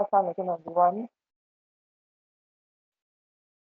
Assalamualaikum everyone.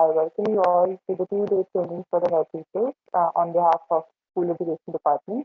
I welcome you all to the 2-day training for the head teachers on behalf of School Education Department.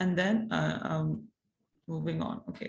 and then moving on. Okay.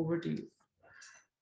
over to you.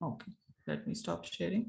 Okay, let me stop sharing.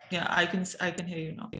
Yeah, I can hear you now.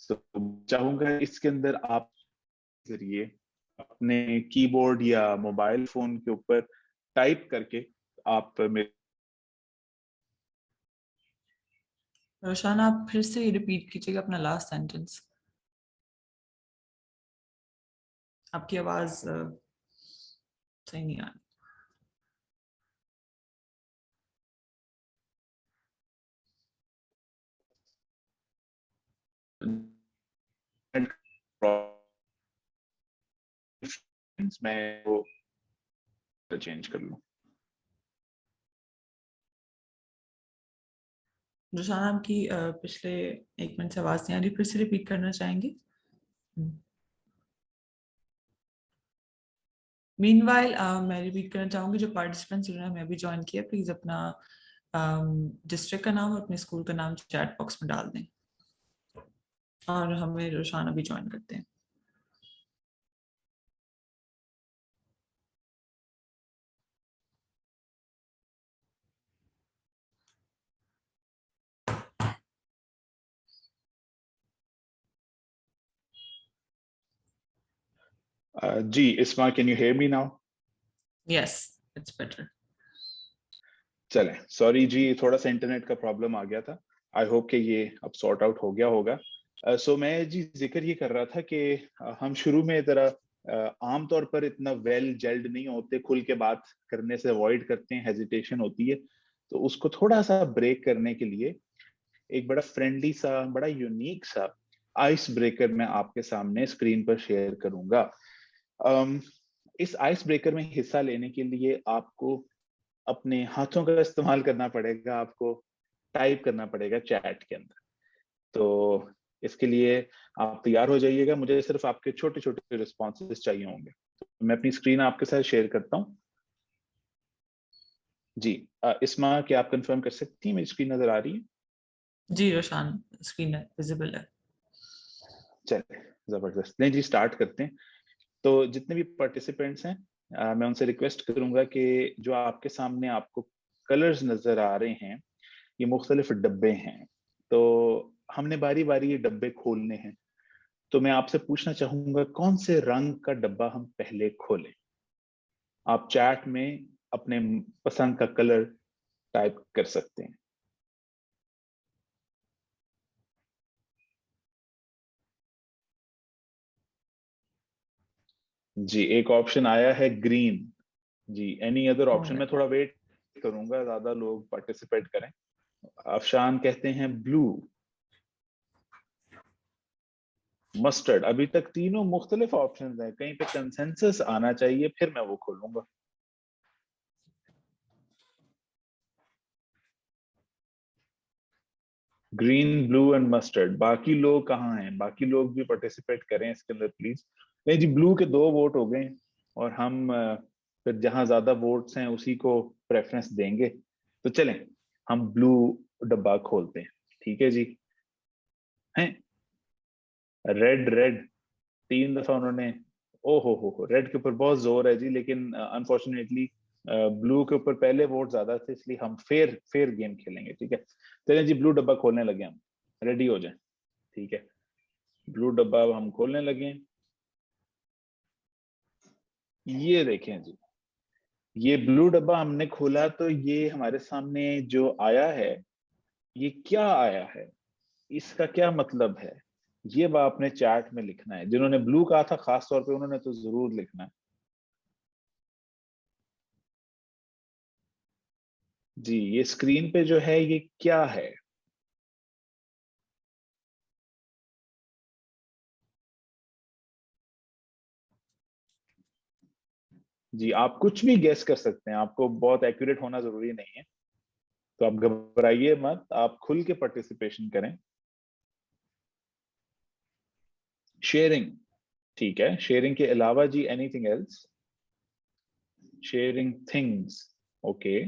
So, چاہوں گا اس کے اندر آپ ذریعے اپنے کی board یا mobile phone کے اوپر type کر کے آپ روشان آپ پھر سے ریپیٹ کیجیے گا اپنا لاسٹ سینٹینس. آپ کی آواز صحیح نہیں آ رہی. میں وہ چینج کر لوں. روشان آپ کی پچھلے 1 منٹ سے آواز نہیں آ رہی, پھر سے ریپیٹ کرنا چاہیں گے؟ مین وائل میں ریپیٹ کرنا چاہوں گی, جو پارٹیسپینٹس جنہوں نے ہمیں ابھی جوائن کیا, پلیز اپنا ڈسٹرکٹ کا نام اور اپنے اسکول کا نام چیٹ باکس میں ڈال دیں, اور ہمیں روشان ابھی جوائن کرتے ہیں. جی Asma, can you hear me now? Yes, it's better. چلیں, سوری جی, تھوڑا سا انٹرنیٹ کا پرابلم آ گیا تھا. آئی ہوپ کہ یہ اب سارٹ آؤٹ ہو گیا ہوگا. سو میں جی ذکر یہ کر رہا تھا کہ ہم شروع میں ذرا عام طور پر اتنا ویل جیلڈ نہیں ہوتے, کھل کے بات کرنے سے اوائڈ کرتے ہیں, ہیزیٹیشن ہوتی ہے. تو اس کو تھوڑا سا بریک کرنے کے لیے ایک بڑا فرینڈلی سا, بڑا یونیک سا آئس بریکر میں آپ کے سامنے اسکرین پر شیئر کروں گا. اس آئس بریکر میں حصہ لینے کے لیے آپ کو اپنے ہاتھوں کا استعمال کرنا پڑے گا, آپ کو ٹائپ کرنا پڑے گا چیٹ کے اندر. تو اس کے لیے آپ تیار ہو جائیے گا, مجھے صرف آپ کے چھوٹے چھوٹے رسپانسز چاہیے ہوں گے. میں اپنی اسکرین آپ کے ساتھ شیئر کرتا ہوں. جی اسما, کیا آپ کنفرم کر سکتی ہیں میری اسکرین نظر آ رہی ہے؟ جی روشان, اسکرین ویزیبل ہے. چلے زبردست, نہیں جی اسٹارٹ کرتے ہیں. تو جتنے بھی پارٹیسپینٹس ہیں میں ان سے ریکویسٹ کروں گا کہ جو آپ کے سامنے آپ کو کلرز نظر آ رہے ہیں, یہ مختلف ڈبے ہیں. تو ہم نے باری باری یہ ڈبے کھولنے ہیں. تو میں آپ سے پوچھنا چاہوں گا کون سے رنگ کا ڈبہ ہم پہلے کھولیں. آپ چیٹ میں اپنے پسند کا کلر ٹائپ کر سکتے ہیں. جی ایک آپشن آیا ہے گرین. جی اینی ادر آپشن؟ میں تھوڑا ویٹ کروں گا, زیادہ لوگ پارٹیسپیٹ کریں. افشان کہتے ہیں بلو, مسٹرڈ. ابھی تک تینوں مختلف آپشنز ہیں, کہیں پہ کنسنسس آنا چاہیے, پھر میں وہ کھولوں گا. Green, blue and mustard. باقی لوگ کہاں ہیں؟ باقی لوگ بھی پارٹیسپیٹ کریں اس کے اندر پلیز. نہیں جی, بلو کے 2 ووٹ ہو گئے, اور ہم پھر جہاں زیادہ ووٹس ہیں اسی کو پریفرنس دیں گے. تو چلیں ہم بلو ڈبہ کھولتے ہیں. ٹھیک ہے جی. ہیں ریڈ, ریڈ 3 دفعہ انہوں نے, او ہو ریڈ کے اوپر بہت زور ہے جی, لیکن انفارچونیٹلی بلو کے اوپر پہلے ووٹ زیادہ تھے, اس لیے ہم فیر گیم کھیلیں گے. ٹھیک ہے, چلیں جی بلو ڈبہ کھولنے لگے, ہم ریڈی ہو جائیں. ٹھیک ہے, بلو ڈبہ ہم کھولنے لگے. یہ دیکھیں جی, یہ بلو ڈبہ ہم نے کھولا تو یہ ہمارے سامنے جو آیا ہے, یہ کیا آیا ہے, اس کا کیا مطلب ہے, یہ آپ نے چیٹ میں لکھنا ہے. جنہوں نے بلو کہا تھا خاص طور پہ انہوں نے تو ضرور لکھنا ہے. جی یہ اسکرین پہ جو ہے یہ کیا ہے؟ جی آپ کچھ بھی گیس کر سکتے ہیں, آپ کو بہت ایکوریٹ ہونا ضروری نہیں ہے, تو آپ گھبرائیے مت, آپ کھل کے پارٹیسپیشن کریں. شیئرنگ, ٹھیک ہے, شیئرنگ کے علاوہ جی anything else? Sharing things, okay.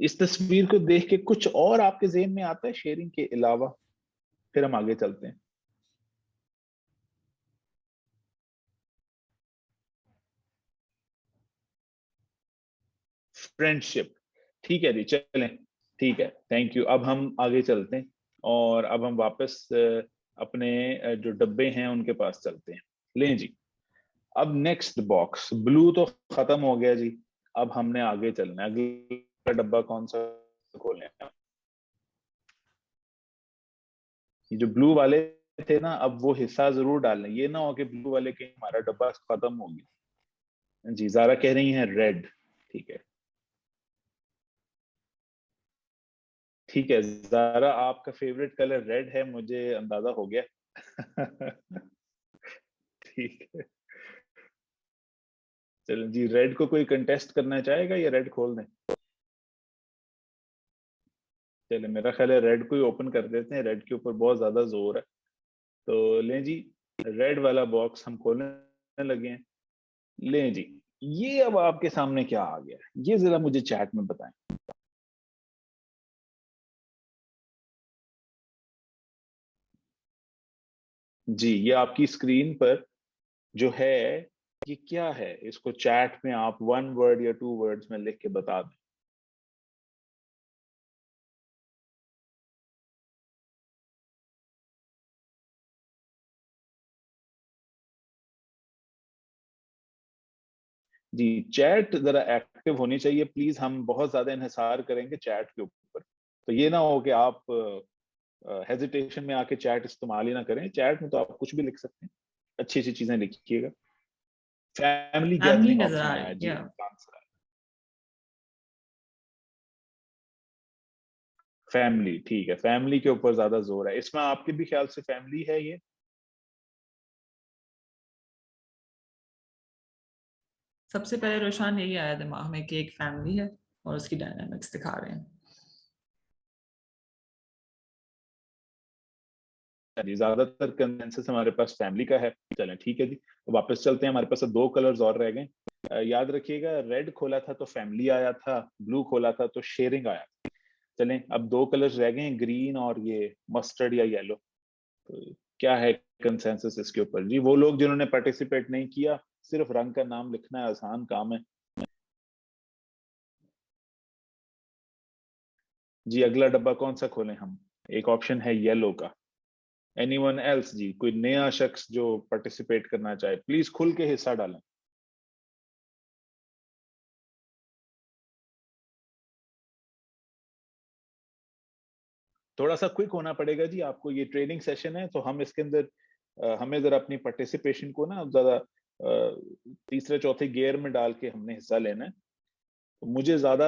اس تصویر کو دیکھ کے کچھ اور آپ کے ذہن میں آتا ہے شیئرنگ کے علاوہ؟ پھر ہم آگے چلتے ہیں. فرینڈشپ, ٹھیک ہے جی, چلیں ٹھیک ہے, تھینک یو. اب ہم آگے چلتے ہیں اور اب ہم واپس اپنے جو ڈبے ہیں ان کے پاس چلتے ہیں. لیں جی, اب نیکسٹ باکس بلو تو ختم ہو گیا جی. اب ہم نے آگے چلنا ہے. اگلا ڈبہ کون سا کھولیں؟ یہ جو بلو والے تھے نا, اب وہ حصہ ضرور ڈالیں. یہ نہ ہو کہ بلو والے کہیں ہمارا ڈبہ ختم ہو گیا. جی زارا کہہ رہی ہیں ریڈ. ٹھیک ہے, ٹھیک ہے زارا, آپ کا فیوریٹ کلر ریڈ ہے, مجھے اندازہ ہو گیا. ٹھیک ہے, چلیں جی, ریڈ کو کوئی کنٹیسٹ کرنا چاہے گا یا ریڈ کھول دیں؟ چلیں میرا خیال ہے ریڈ کو ہی اوپن کر دیتے ہیں, ریڈ کے اوپر بہت زیادہ زور ہے. تو لیں جی, ریڈ والا باکس ہم کھولنے لگے ہیں. لیں جی, یہ اب آپ کے سامنے کیا آ گیا ہے, یہ ذرا مجھے چیٹ میں بتائیں. جی یہ آپ کی اسکرین پر جو ہے یہ کیا ہے, اس کو چیٹ میں آپ 1 ورڈ یا 2 ورڈز میں لکھ کے بتا دیں. جی چیٹ ذرا ایکٹیو ہونی چاہیے پلیز. ہم بہت زیادہ انحصار کریں گے چیٹ کے اوپر, تو یہ نہ ہو کہ آپ ہیزیٹیشن میں آ کے چیٹ استعمال ہی نہ کریں. چیٹ میں تو آپ کچھ بھی لکھ سکتے ہیں, اچھی اچھی چیزیں لکھیے گا. فیملی فیملی گیدرنگ نظر آپشن آ آیا رہی جی, ہے. فیملی. ٹھیک ہے, فیملی کے اوپر زیادہ زور ہے. اس میں آپ کے بھی خیال سے فیملی ہے یہ؟ سب سے پہلے روشان یہی آیا دماغ میں کہ ایک فیملی ہے اور اس کی ڈائنامکس دکھا رہے ہیں. زیادہ تر کنسنسس ہمارے پاس فیملی کا ہے. چلیں ٹھیک ہے جی, واپس چلتے ہیں. ہمارے پاس 2 کلرز اور رہ گئے. یاد رکھیے گا, ریڈ کھولا تھا تو فیملی آیا تھا, بلو کھولا تھا تو شیئرنگ آیا. چلیں اب 2 کلرز رہ گئے, گرین اور یہ مسٹرڈ یا یلو. کیا ہے کنسنسس اس کے اوپر جی؟ وہ لوگ جنہوں نے پارٹیسپیٹ نہیں کیا, صرف رنگ کا نام لکھنا ہے, آسان کام ہے. جی اگلا ڈبہ کون سا کھولیں ہم؟ ایک آپشن ہے یلو کا. اینی ون ایلس جی, کوئی نیا شخص جو پارٹیسپیٹ کرنا چاہے پلیز کھل کے حصہ ڈالیں. تھوڑا سا کوئک ہونا پڑے گا جی آپ کو, یہ ٹریننگ سیشن ہے تو ہم اس کے اندر ہمیں ذرا اپنی پارٹیسپیشن کو نا زیادہ تیسرے چوتھے گیئر میں ڈال کے ہم نے حصہ لینا ہے. مجھے زیادہ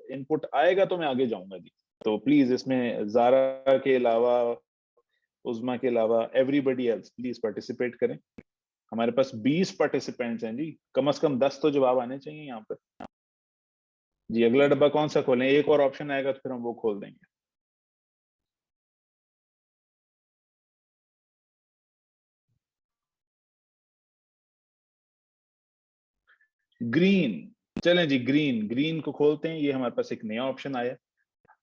ان پٹ آئے گا تو میں آگے جاؤں گا جی. تو پلیز اس میں زارا کے علاوہ, عظما کے علاوہ everybody else please participate کریں. ہمارے پاس 20 پارٹیسپینٹس ہیں جی, کم از کم 10 تو جواب آنے چاہیے یہاں پر. جی اگلا ڈبہ کون سا کھولیں؟ ایک اور آپشن آئے گا تو پھر ہم وہ کھول دیں گے. گرین. چلیں جی گرین, گرین کو کھولتے ہیں. یہ ہمارے پاس ایک نیا آپشن آیا.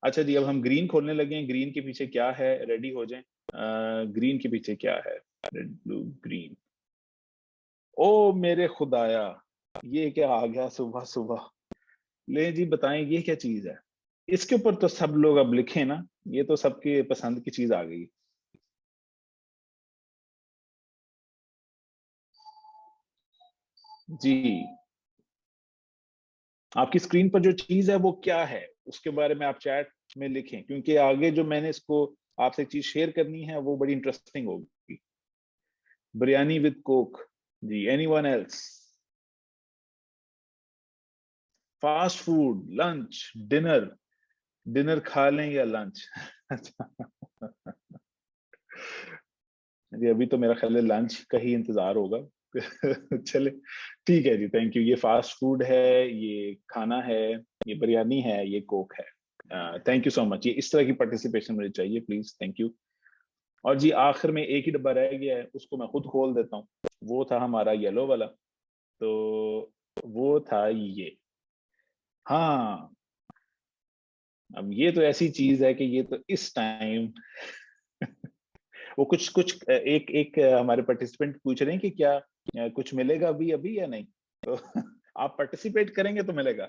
اچھا جی, اب ہم گرین کھولنے لگے ہیں. گرین کے پیچھے کیا ہے, ریڈی ہو جائیں. گرین کے پیچھے کیا ہے؟ Red blue green. او میرے خدایا, یہ کیا آ گیا صبح صبح؟ لیں جی بتائیں یہ کیا چیز ہے؟ اس کے اوپر تو سب لوگ اب لکھیں نا, یہ تو سب کے پسند کی چیز آ گئی. جی آپ کی اسکرین پر جو چیز ہے وہ کیا ہے, اس کے بارے میں آپ چیٹ میں لکھیں, کیونکہ آگے جو میں نے اس کو آپ سے ایک چیز شیئر کرنی ہے وہ بڑی انٹرسٹنگ ہوگی. Biryani with Coke. جی anyone else? Fast food, lunch, dinner. Dinner کھا لیں یا لنچ؟ جی ابھی تو میرا خیال ہے لنچ کا ہی انتظار ہوگا. چلے ٹھیک ہے جی, تھینک یو. یہ فاسٹ فوڈ ہے, یہ کھانا ہے, یہ بریانی ہے, یہ کوک ہے. تھینک یو سو مچ. یہ اس طرح کی پارٹیسپیشن مجھے چاہیے پلیز, تھینک یو. اور جی آخر میں ایک ہی ڈبہ رہ گیا ہے, اس کو میں خود کھول دیتا ہوں. وہ تھا ہمارا یلو والا, تو وہ تھا یہ. ہاں اب یہ تو ایسی چیز ہے کہ یہ تو اس ٹائم وہ کچھ ایک ہمارے پارٹیسپینٹ پوچھ رہے ہیں کہ کیا کچھ ملے گا ابھی یا نہیں, تو آپ پارٹیسپیٹ کریں گے تو ملے گا.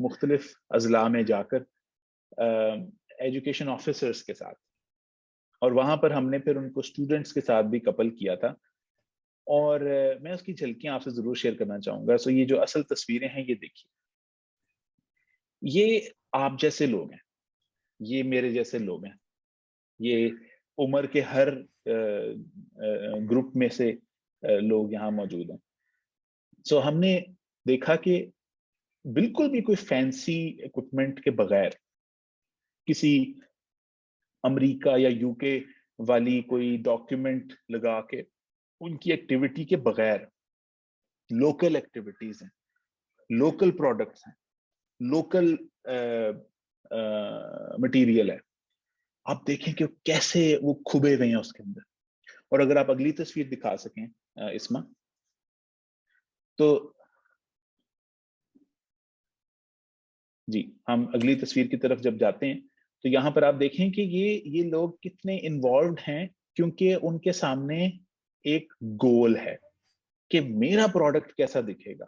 مختلف اضلاع میں جا کر ایجوکیشن آفیسرس کے ساتھ, اور وہاں پر ہم نے پھر ان کو اسٹوڈنٹس کے ساتھ بھی کپل کیا تھا, اور میں اس کی جھلکیاں آپ سے ضرور شیئر کرنا چاہوں گا. سو یہ جو اصل تصویریں ہیں یہ دیکھیے, یہ آپ جیسے لوگ ہیں, یہ میرے جیسے لوگ ہیں, یہ عمر کے ہر گروپ میں سے لوگ یہاں موجود ہیں. سو ہم نے دیکھا کہ بالکل بھی کوئی فینسی اکوپمنٹ کے بغیر, کسی امریکہ یا یو کے والی کوئی ڈاکیومنٹ لگا کے, ان کی ایکٹیویٹی کے بغیر, لوکل ایکٹیویٹیز ہیں, لوکل پروڈکٹس ہیں, لوکل مٹیریل ہے. آپ دیکھیں کہ کیسے وہ کھبے ہوئے ہیں اس کے اندر. اور اگر آپ اگلی تصویر دکھا سکیں اسما, تو جی ہم اگلی تصویر کی طرف جب جاتے ہیں تو یہاں پر آپ دیکھیں کہ یہ لوگ کتنے انوالوڈ ہیں, کیونکہ ان کے سامنے ایک گول ہے کہ میرا پروڈکٹ کیسا دکھے گا.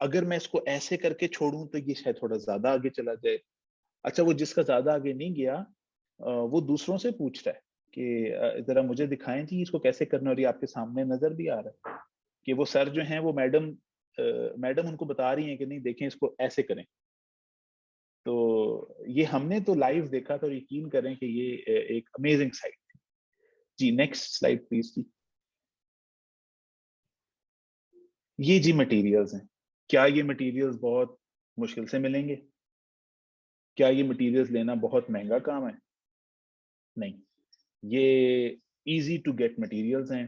اگر میں اس کو ایسے کر کے چھوڑوں تو یہ شاید تھوڑا زیادہ آگے چلا جائے. اچھا, وہ جس کا زیادہ آگے نہیں گیا وہ دوسروں سے پوچھ رہا ہے کہ ذرا مجھے دکھائیں جی اس کو کیسے کرنا, اور یہ آپ کے سامنے نظر بھی آ رہا ہے کہ وہ سر جو ہیں وہ میڈم ان کو بتا رہی ہیں کہ نہیں دیکھیں اس کو ایسے کریں. تو یہ ہم نے تو لائیو دیکھا تھا, اور یقین کریں کہ یہ ایک امیزنگ سائٹ تھی. جی نیکسٹ سلائڈ پلیز. جی یہ جی مٹیریلز ہیں. کیا یہ مٹیریلز بہت مشکل سے ملیں گے؟ کیا یہ مٹیریلز لینا بہت مہنگا کام ہے؟ نہیں, یہ ایزی ٹو گیٹ مٹیریلز ہیں.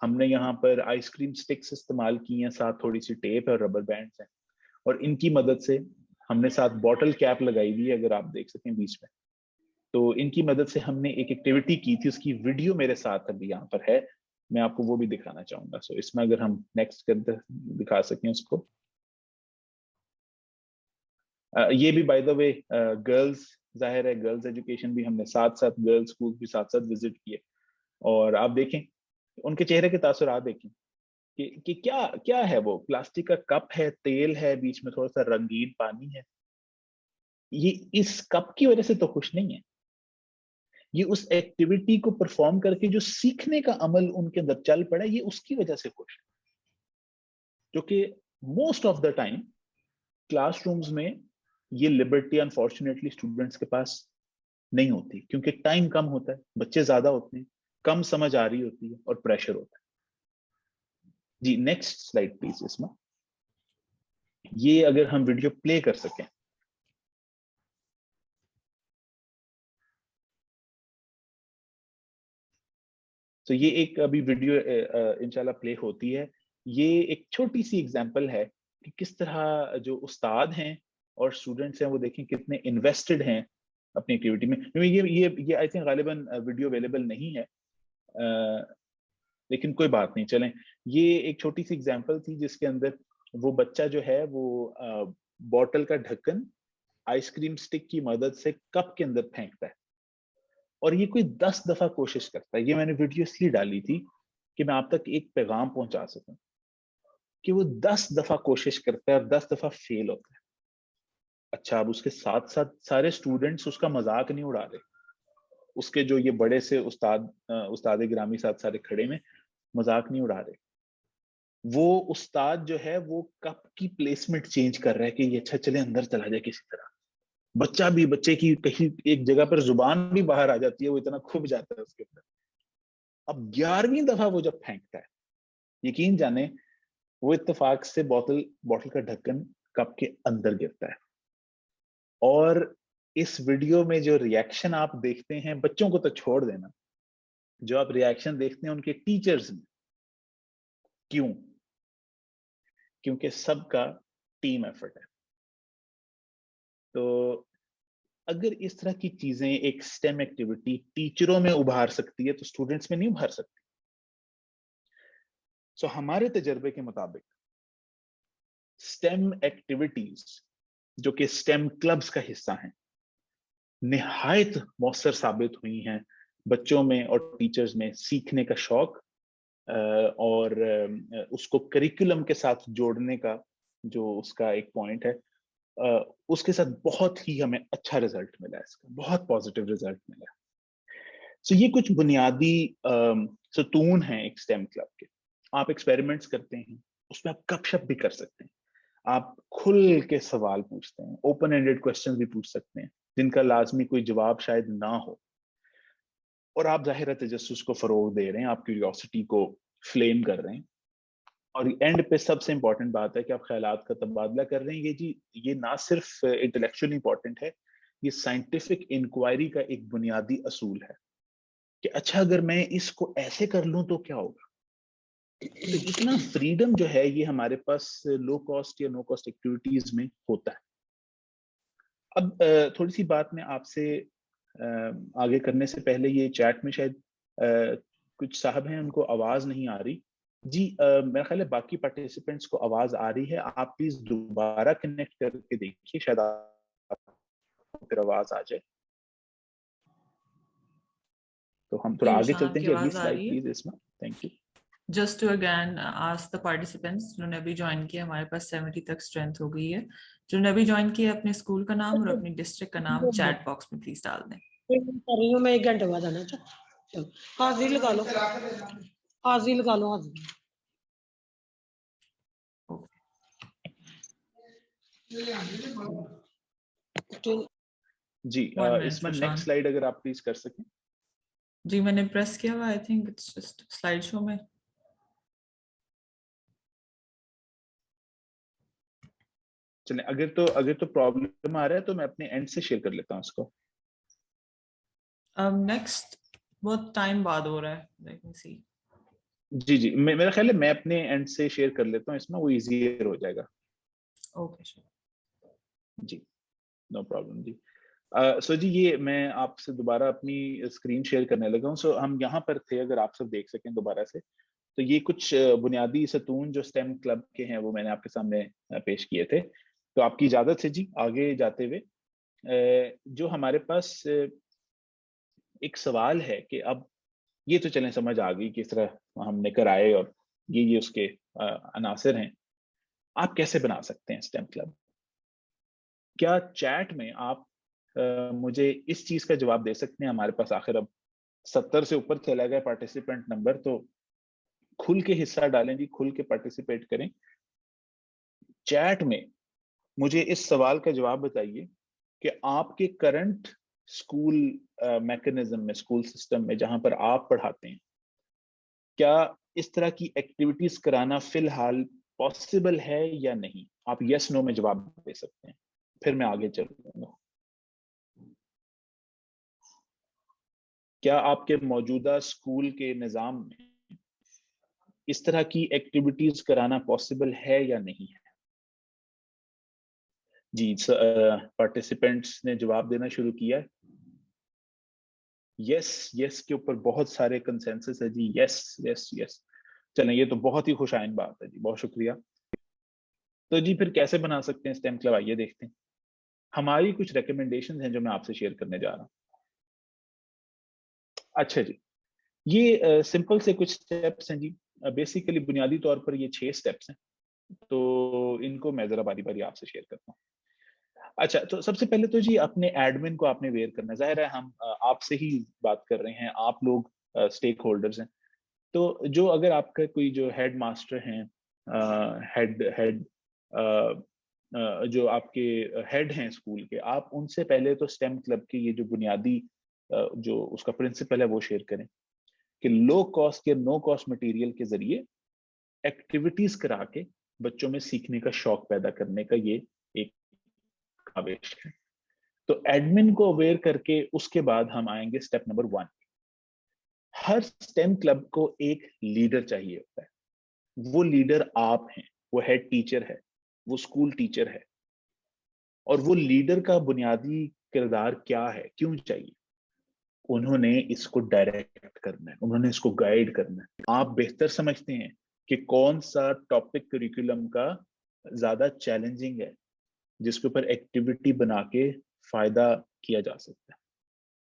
ہم نے یہاں پر آئس کریم سٹکس استعمال کی ہیں, ساتھ تھوڑی سی ٹیپ اور ربر بینڈز ہیں, اور ان کی مدد سے ہم نے ساتھ بوٹل کیپ لگائی ہوئی ہے, اگر آپ دیکھ سکیں بیچ میں. تو ان کی مدد سے ہم نے ایک ایکٹیویٹی کی تھی, اس کی ویڈیو میرے ساتھ ابھی یہاں پر ہے, میں آپ کو وہ بھی دکھانا چاہوں گا. سو اس میں اگر ہم نیکسٹ دکھا سکیں اس کو. یہ بھی بائی دا وے گرلز, ظاہر ہے گرلز ایجوکیشن بھی ہم نے ساتھ ساتھ, گرلز اسکول بھی ساتھ ساتھ وزٹ کیے, اور آپ دیکھیں ان کے چہرے کے تاثرات دیکھیں کہ کیا ہے. وہ پلاسٹک کا کپ ہے, تیل ہے, بیچ میں تھوڑا سا رنگین پانی ہے. یہ اس کپ کی وجہ سے تو خوش نہیں ہے, یہ اس ایکٹیویٹی کو پرفارم کر کے جو سیکھنے کا عمل ان کے اندر چل پڑا, یہ اس کی وجہ سے خوش ہے. جو کہ most of the time class rooms میں یہ لبرٹی انفارچونیٹلی اسٹوڈنٹس کے پاس نہیں ہوتی, کیونکہ ٹائم کم ہوتا ہے, بچے زیادہ ہوتے ہیں, کم سمجھ آ رہی ہوتی ہے, اور پریشر ہوتا ہے. جی نیکسٹ سلائڈ پلیز. اس میں یہ اگر ہم ویڈیو پلے کر سکیں. تو یہ ایک ابھی ویڈیو انشاءاللہ پلے ہوتی ہے. یہ ایک چھوٹی سی ایگزامپل ہے کہ کس طرح جو استاد ہیں اور اسٹوڈنٹس ہیں وہ دیکھیں کتنے انویسٹڈ ہیں اپنی ایکٹیویٹی میں. یہ آئی تھنک غالباً ویڈیو اویلیبل نہیں ہے, لیکن کوئی بات نہیں, چلیں. یہ ایک چھوٹی سی ایگزامپل تھی جس کے اندر وہ بچہ جو ہے وہ بوٹل کا ڈھکن آئس کریم سٹک کی مدد سے کپ کے اندر پھینکتا ہے, اور یہ کوئی 10 دفعہ کوشش کرتا ہے. یہ میں نے ویڈیو اس لیے ڈالی تھی کہ میں آپ تک ایک پیغام پہنچا سکوں کہ وہ 10 دفعہ کوشش کرتا ہے اور 10 دفعہ فیل ہوتا ہے. اچھا, اب اس کے ساتھ ساتھ سارے اسٹوڈنٹس اس کا مذاق نہیں اڑا رہے, اس کے جو یہ بڑے سے استاد گرامی ساتھ سارے کھڑے میں مذاق نہیں اڑا رہے. وہ استاد جو ہے وہ کپ کی پلیسمنٹ چینج کر رہا ہے کہ یہ اچھا چلے اندر چلا جائے کسی طرح. بچے کی کہیں ایک جگہ پر زبان بھی باہر آ جاتی ہے, وہ اتنا کھب جاتا ہے اس کے اندر. اب 11ویں دفعہ وہ جب پھینکتا ہے, یقین جانے وہ اتفاق سے بوٹل کا ڈھکن کپ کے اندر گرتا ہے. اور اس ویڈیو میں جو ریاکشن آپ دیکھتے ہیں, بچوں کو تو چھوڑ دینا, جو آپ ریاکشن دیکھتے ہیں ان کے ٹیچرز میں. کیوں؟ کیونکہ سب کا ٹیم ایفرٹ ہے. تو اگر اس طرح کی چیزیں ایک سٹیم ایکٹیویٹی ٹیچروں میں ابھار سکتی ہے تو اسٹوڈنٹس میں نہیں ابھار سکتی. سو ہمارے تجربے کے مطابق سٹیم ایکٹیویٹیز جو کہ سٹیم کلبز کا حصہ ہیں نہایت مؤثر ثابت ہوئی ہیں بچوں میں اور ٹیچرز میں سیکھنے کا شوق اور اس کو کریکولم کے ساتھ جوڑنے کا جو اس کا ایک پوائنٹ ہے اس کے ساتھ بہت ہی ہمیں اچھا رزلٹ ملا ہے، اس کا بہت پازیٹیو رزلٹ ملا ہے. سو یہ کچھ بنیادی ستون ہیں ایک STEM کلب کے. آپ ایکسپیریمنٹس کرتے ہیں، اس میں آپ گپ شپ بھی کر سکتے ہیں، آپ کھل کے سوال پوچھتے ہیں، اوپن اینڈیڈ کوسچن بھی پوچھ سکتے ہیں جن کا لازمی کوئی جواب شاید نہ ہو، اور آپ ظاہر تجسس کو فروغ دے رہے ہیں، آپ کیوریوسٹی کو فلیم کر رہے ہیں. اور اینڈ پہ سب سے امپورٹنٹ بات ہے کہ آپ خیالات کا تبادلہ کر رہے ہیں. یہ نہ صرف انٹلیکچولی امپورٹنٹ ہے، یہ سائنٹیفک انکوائری کا ایک بنیادی اصول ہے کہ اچھا اگر میں اس کو ایسے کر لوں تو کیا ہوگا. تو اتنا فریڈم جو ہے یہ ہمارے پاس لو کاسٹ یا نو کاسٹ ایکٹیویٹیز میں ہوتا ہے. اب تھوڑی سی بات میں آپ سے آگے کرنے سے پہلے، یہ چیٹ میں شاید کچھ صاحب ہیں ان کو آواز نہیں آ رہی. جی میرا خیال ہے باقی پارٹیسپینٹس کو آواز آ رہی ہے. آپ پلیز دوبارہ کنیکٹ کر کے دیکھیے، شاید پھر آواز آ جائے. تو ہم تھوڑا آگے چلتے ہیں. جی اگلی slide please Asma. Thank you. Just to again ask the participants جنہوں نے ابھی جوائن کیا، ہمارے پاس 70 تک اسٹرینتھ ہو گئی ہے. جنہوں نے ابھی جوائن کیا اپنے اسکول کا نام اور اپنی ڈسٹرکٹ کا نام چیٹ باکس میں پلیز ڈال دیں. کر رہی ہوں میں 1 گھنٹے بعد آنا. چلو حاضری لگا لو، حاضری لگا لو، حاضری. جی اسما نیکسٹ سلائڈ اگر آپ پلیز کر سکیں. جی میں نے پریس کیا ہوا، I think it's just slide show میں. چلیں اگر تو پرابلم آ رہا ہے تو میں اپنے اینڈ سے شیئر کر لیتا ہوں اس کو. نیکسٹ بہت ٹائم بعد ہو رہا ہے. لیٹ می سی. جی میرا خیال ہے میں اپنے اینڈ سے شیئر کر لیتا ہوں، اس میں وہ ایزیئر ہو جائے گا. اوکے جی نو پرابلم. جی سو جی یہ میں آپ سے دوبارہ اپنی اسکرین شیئر کرنے لگا ہوں. سو ہم یہاں پر تھے، اگر آپ سب دیکھ سکیں دوبارہ سے، تو یہ کچھ بنیادی ستون جو STEM کلب کے ہیں وہ میں نے آپ کے سامنے پیش کیے تھے. تو آپ کی اجازت سے جی آگے جاتے ہوئے جو ہمارے پاس ایک سوال ہے کہ اب یہ تو چلیں سمجھ آ گئی کس طرح ہم نے کرائے اور یہ اس کے عناصر ہیں. آپ کیسے بنا سکتے ہیں STEM کلب؟ کیا چیٹ میں آپ مجھے اس چیز کا جواب دے سکتے ہیں؟ ہمارے پاس آخر اب 70 سے اوپر چلا گیا پارٹیسپینٹ نمبر، تو کھل کے حصہ ڈالیں جی، کھل کے پارٹیسپیٹ کریں. چیٹ میں مجھے اس سوال کا جواب بتائیے کہ آپ کے کرنٹ اسکول میکینزم میں، اسکول سسٹم میں جہاں پر آپ پڑھاتے ہیں، کیا اس طرح کی ایکٹیویٹیز کرانا فی الحال پاسبل ہے یا نہیں؟ آپ یس نو میں جواب دے سکتے ہیں، پھر میں آگے چلوں گا. کیا آپ کے موجودہ اسکول کے نظام میں اس طرح کی ایکٹیویٹیز کرانا پاسبل ہے یا نہیں ہے؟ جی پارٹیسپینٹس نے جواب دینا شروع کیا ہے. یس کے اوپر بہت سارے کنسنسس ہے جی. یس. چلیں یہ تو بہت ہی خوش آئند بات ہے جی، بہت شکریہ. تو جی پھر کیسے بنا سکتے ہیں STEM کلب؟ آئیے دیکھتے ہیں. ہماری کچھ ریکمنڈیشن ہیں جو میں آپ سے شیئر کرنے جا رہا ہوں. اچھا جی، یہ سمپل سے کچھ سٹیپس ہیں جی. بیسیکلی بنیادی طور پر یہ 6 سٹیپس ہیں، تو ان کو میں ذرا باری باری آپ سے شیئر کرتا ہوں. اچھا تو سب سے پہلے تو جی اپنے ایڈمن کو آپ نے ویئر کرنا ہے. ظاہر ہے ہم آپ سے ہی بات کر رہے ہیں، آپ لوگ اسٹیک ہولڈرز ہیں. تو جو اگر آپ کا کوئی جو ہیڈ ماسٹر ہیں، جو آپ کے ہیڈ ہیں اسکول کے، آپ ان سے پہلے تو STEM کلب کی یہ جو بنیادی جو اس کا پرنسپل ہے وہ شیئر کریں کہ لو کاسٹ یا نو کاسٹ مٹیریل کے ذریعے ایکٹیویٹیز کرا کے بچوں میں سیکھنے کا شوق پیدا کرنے کا یہ ایک آویش ہے. تو ایڈمن کو اویئر کر کے اس کے بعد ہم آئیں گے سٹیپ نمبر 1. ہر STEM کلب کو ایک لیڈر چاہیے ہوتا ہے. وہ لیڈر آپ ہیں، وہ ہیڈ ٹیچر ہے، وہ اسکول ٹیچر ہے. اور وہ لیڈر کا بنیادی کردار کیا ہے، کیوں چاہیے؟ انہوں نے اس کو ڈائریکٹ کرنا ہے، انہوں نے اس کو گائیڈ کرنا ہے. آپ بہتر سمجھتے ہیں کہ کون سا ٹاپک کریکولم کا زیادہ چیلنجنگ ہے، جس کے اوپر ایکٹیویٹی بنا کے فائدہ کیا جا سکتا ہے،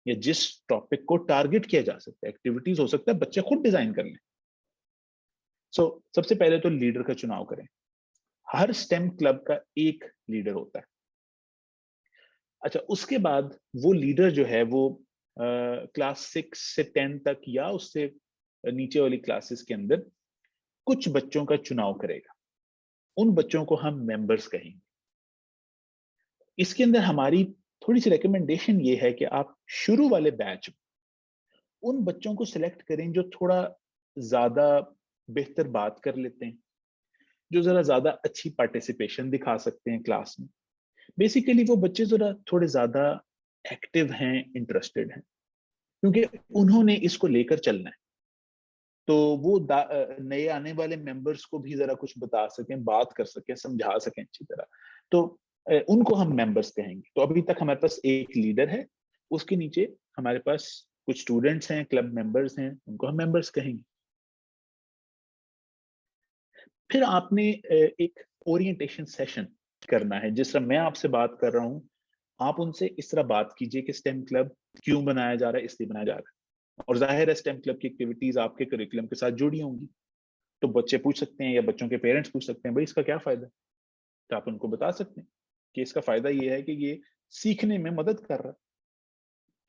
یا جس ٹاپک کو ٹارگٹ کیا جا سکتا ہے. ایکٹیویٹیز ہو سکتا ہے بچے خود ڈیزائن کر لیں. سو سب سے پہلے تو لیڈر کا چناؤ کریں. ہر STEM کلب کا ایک لیڈر ہوتا ہے. اچھا اس کے بعد وہ لیڈر جو ہے وہ کلاس 6 سے 10 تک یا اس سے نیچے والی کلاسز کے اندر کچھ بچوں کا چناؤ کرے گا. ان بچوں کو ہم ممبرس کہیں گے. اس کے اندر ہماری تھوڑی سی ریکمنڈیشن یہ ہے کہ آپ شروع والے بیچ ان بچوں کو سلیکٹ کریں جو تھوڑا زیادہ بہتر بات کر لیتے ہیں, جو ذرا زیادہ اچھی پارٹیسپیشن دکھا سکتے ہیں کلاس میں. بیسیکلی وہ بچے ذرا تھوڑے زیادہ ایکٹیو ہیں, انٹرسٹڈ ہیں, کیونکہ انہوں نے اس کو لے کر چلنا ہے. تو وہ نئے آنے والے ممبرس کو بھی ذرا کچھ بتا سکیں, بات کر سکیں, سمجھا سکیں اچھی طرح. تو ان کو ہم ممبرس کہیں گے. تو ابھی تک ہمارے پاس ایک لیڈر ہے, اس کے نیچے ہمارے پاس کچھ اسٹوڈنٹس ہیں, کلب ممبرس ہیں, ان کو ہم ممبرس کہیں گے. پھر آپ نے ایک اورینٹیشن سیشن کرنا ہے. جس طرح میں آپ سے بات کر رہا ہوں, آپ ان سے اس طرح بات کیجئے کہ STEM کلب کیوں بنایا جا رہا ہے, اس لیے بنایا جا رہا ہے. اور ظاہر ہے STEM کلب کی ایکٹیویٹیز آپ کے کریکولم کے ساتھ جڑی ہوں گی. تو بچے پوچھ سکتے ہیں یا بچوں کے پیرنٹس پوچھ سکتے ہیں بھائی اس کا کیا فائدہ ہے. تو آپ ان کو بتا سکتے ہیں کہ اس کا فائدہ یہ ہے کہ یہ سیکھنے میں مدد کر رہا ہے.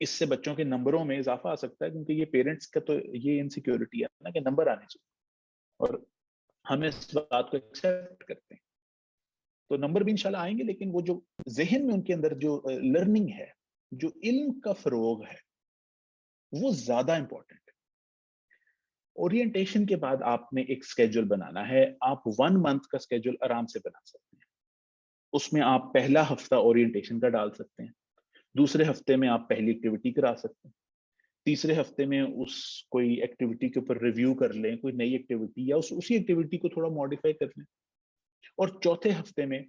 اس سے بچوں کے نمبروں میں اضافہ آ سکتا ہے, کیونکہ یہ پیرنٹس کا تو یہ انسیکیورٹی ہے نا کہ نمبر آنے چاہیے, اور ہم اس بات کو ایکسپٹ کرتے ہیں. تو نمبر بھی انشاءاللہ آئیں گے, لیکن وہ جو ذہن میں ان کے اندر جو لرننگ ہے, جو علم کا فروغ ہے, وہ زیادہ امپورٹنٹ ہے. اورینٹیشن کے بعد آپ نے ایک سکیجول بنانا ہے. آپ 1 منتھ کا سکیجول آرام سے بنا سکتے ہیں. اس میں آپ پہلا ہفتہ اورینٹیشن کا ڈال سکتے ہیں, دوسرے ہفتے میں آپ پہلی ایکٹیویٹی کرا سکتے ہیں, تیسرے ہفتے میں اس کوئی ایکٹیویٹی کے اوپر ریویو کر لیں, کوئی نئی ایکٹیویٹی, یا اسی ایکٹیویٹی کو تھوڑا ماڈیفائی کر لیں. اور چوتھے ہفتے میں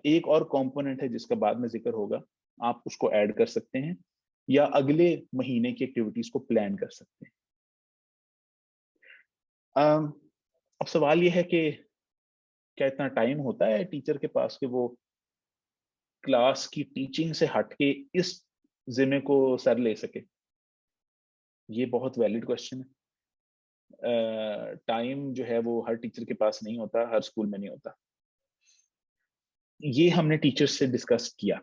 ایک اور کمپوننٹ ہے جس کا بعد میں ذکر ہوگا, آپ اس کو ایڈ کر سکتے ہیں یا اگلے مہینے کی ایکٹیویٹیز کو پلان کر سکتے ہیں. اب سوال یہ ہے کہ کیا اتنا ٹائم ہوتا ہے ٹیچر کے پاس کہ وہ کلاس کی ٹیچنگ سے ہٹ کے اس ذمے کو سر لے سکے؟ یہ بہت ویلڈ کوشچن ہے. ٹائم جو ہے وہ ہر ٹیچر کے پاس نہیں ہوتا, ہر اسکول میں نہیں ہوتا. یہ ہم نے ٹیچر سے ڈسکس کیا,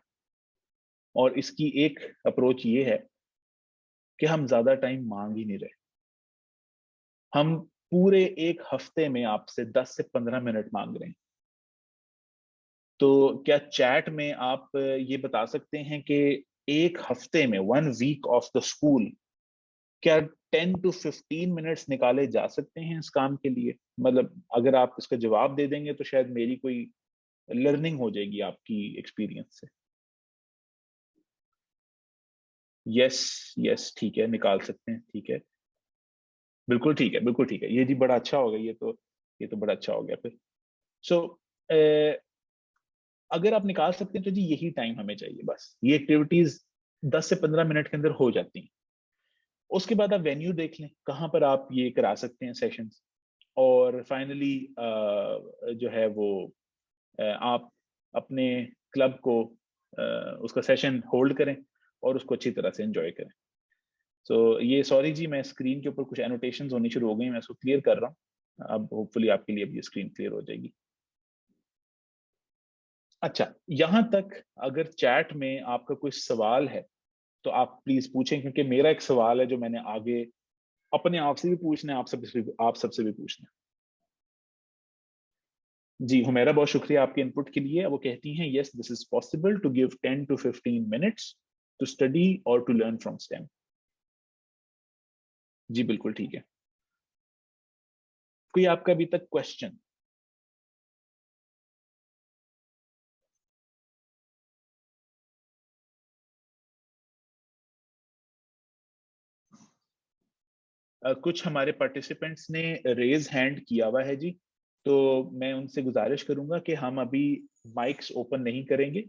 اور اس کی ایک اپروچ یہ ہے کہ ہم زیادہ ٹائم مانگ ہی نہیں رہے. ہم پورے ایک ہفتے میں آپ سے 10 سے 15 منٹ مانگ رہے ہیں. تو کیا چیٹ میں آپ یہ بتا سکتے ہیں کہ ایک ہفتے میں 1 week آف دا اسکول کیا 10 to 15 منٹس نکالے جا سکتے ہیں اس کام کے لیے؟ مطلب اگر آپ اس کا جواب دے دیں گے تو شاید میری کوئی لرننگ ہو جائے گی آپ کی ایکسپیرینس سے. یس ٹھیک ہے, نکال سکتے ہیں, ٹھیک ہے, بالکل ٹھیک ہے, بالکل ٹھیک ہے. یہ جی بڑا اچھا ہوگا, یہ تو بڑا اچھا ہو گیا پھر. سو اگر آپ نکال سکتے ہیں تو جی یہی ٹائم ہمیں چاہیے بس. یہ ایکٹیویٹیز 10 سے 15 منٹ کے اندر ہو جاتی ہیں. اس کے بعد آپ وینیو دیکھ لیں کہاں پر آپ یہ کرا سکتے ہیں سیشنز, اور فائنلی جو ہے وہ آپ اپنے کلب کو اس کا سیشن ہولڈ کریں اور اس کو اچھی طرح سے انجوائے کریں. سو یہ سوری جی, میں اسکرین کے اوپر کچھ انوٹیشنز ہونی شروع ہو گئی, میں اس کو کلیئر کر رہا ہوں. اب ہوپ فلی آپ کے لیے اب یہ اسکرین کلیئر ہو جائے گی. اچھا, یہاں تک اگر چیٹ میں آپ کا کوئی سوال ہے تو آپ پلیز پوچھیں, کیونکہ میرا ایک سوال ہے جو میں نے آگے اپنے آپ سے بھی پوچھنا ہے, آپ سب سے بھی پوچھنا ہے. جی حمیرہ, بہت شکریہ آپ کے انپٹ کے لیے. وہ کہتی ہیں yes this is possible to give 10 to 15 minutes to study اور ٹو لرن فرام STEM. جی بالکل ٹھیک ہے. کوئی آپ کا ابھی تک کوشچن؟ کچھ ہمارے پارٹیسپینٹس نے ریز ہینڈ کیا ہوا ہے جی, تو میں ان سے گزارش کروں گا کہ ہم ابھی مائکس اوپن نہیں کریں گے.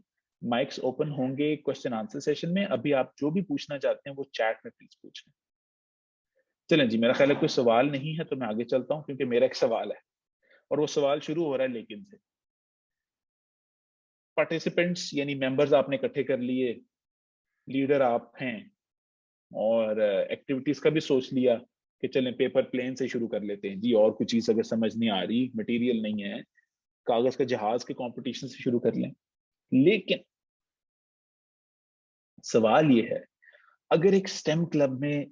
مائکس اوپن ہوں گے کوشچن آنسر سیشن میں. ابھی آپ جو بھی پوچھنا چاہتے ہیں وہ چیٹ میں پلیز پوچھ لیں. چلیں جی, میرا خیال ہے کوئی سوال نہیں ہے تو میں آگے چلتا ہوں, کیونکہ میرا ایک سوال ہے اور وہ سوال شروع ہو رہا ہے لیکن سے. پارٹیسپینٹس یعنی ممبرز آپ نے اکٹھے کر لیے, لیڈر آپ ہیں, اور ایکٹیویٹیز کا بھی سوچ لیا کہ چلیں پیپر پلین سے شروع کر لیتے ہیں جی, اور کچھ چیز اگر سمجھ نہیں آ رہی, مٹیریل نہیں ہے, کاغذ کا جہاز کے کمپٹیشن سے شروع کر لیں. لیکن سوال یہ ہے اگر ایک سٹیم کلب میں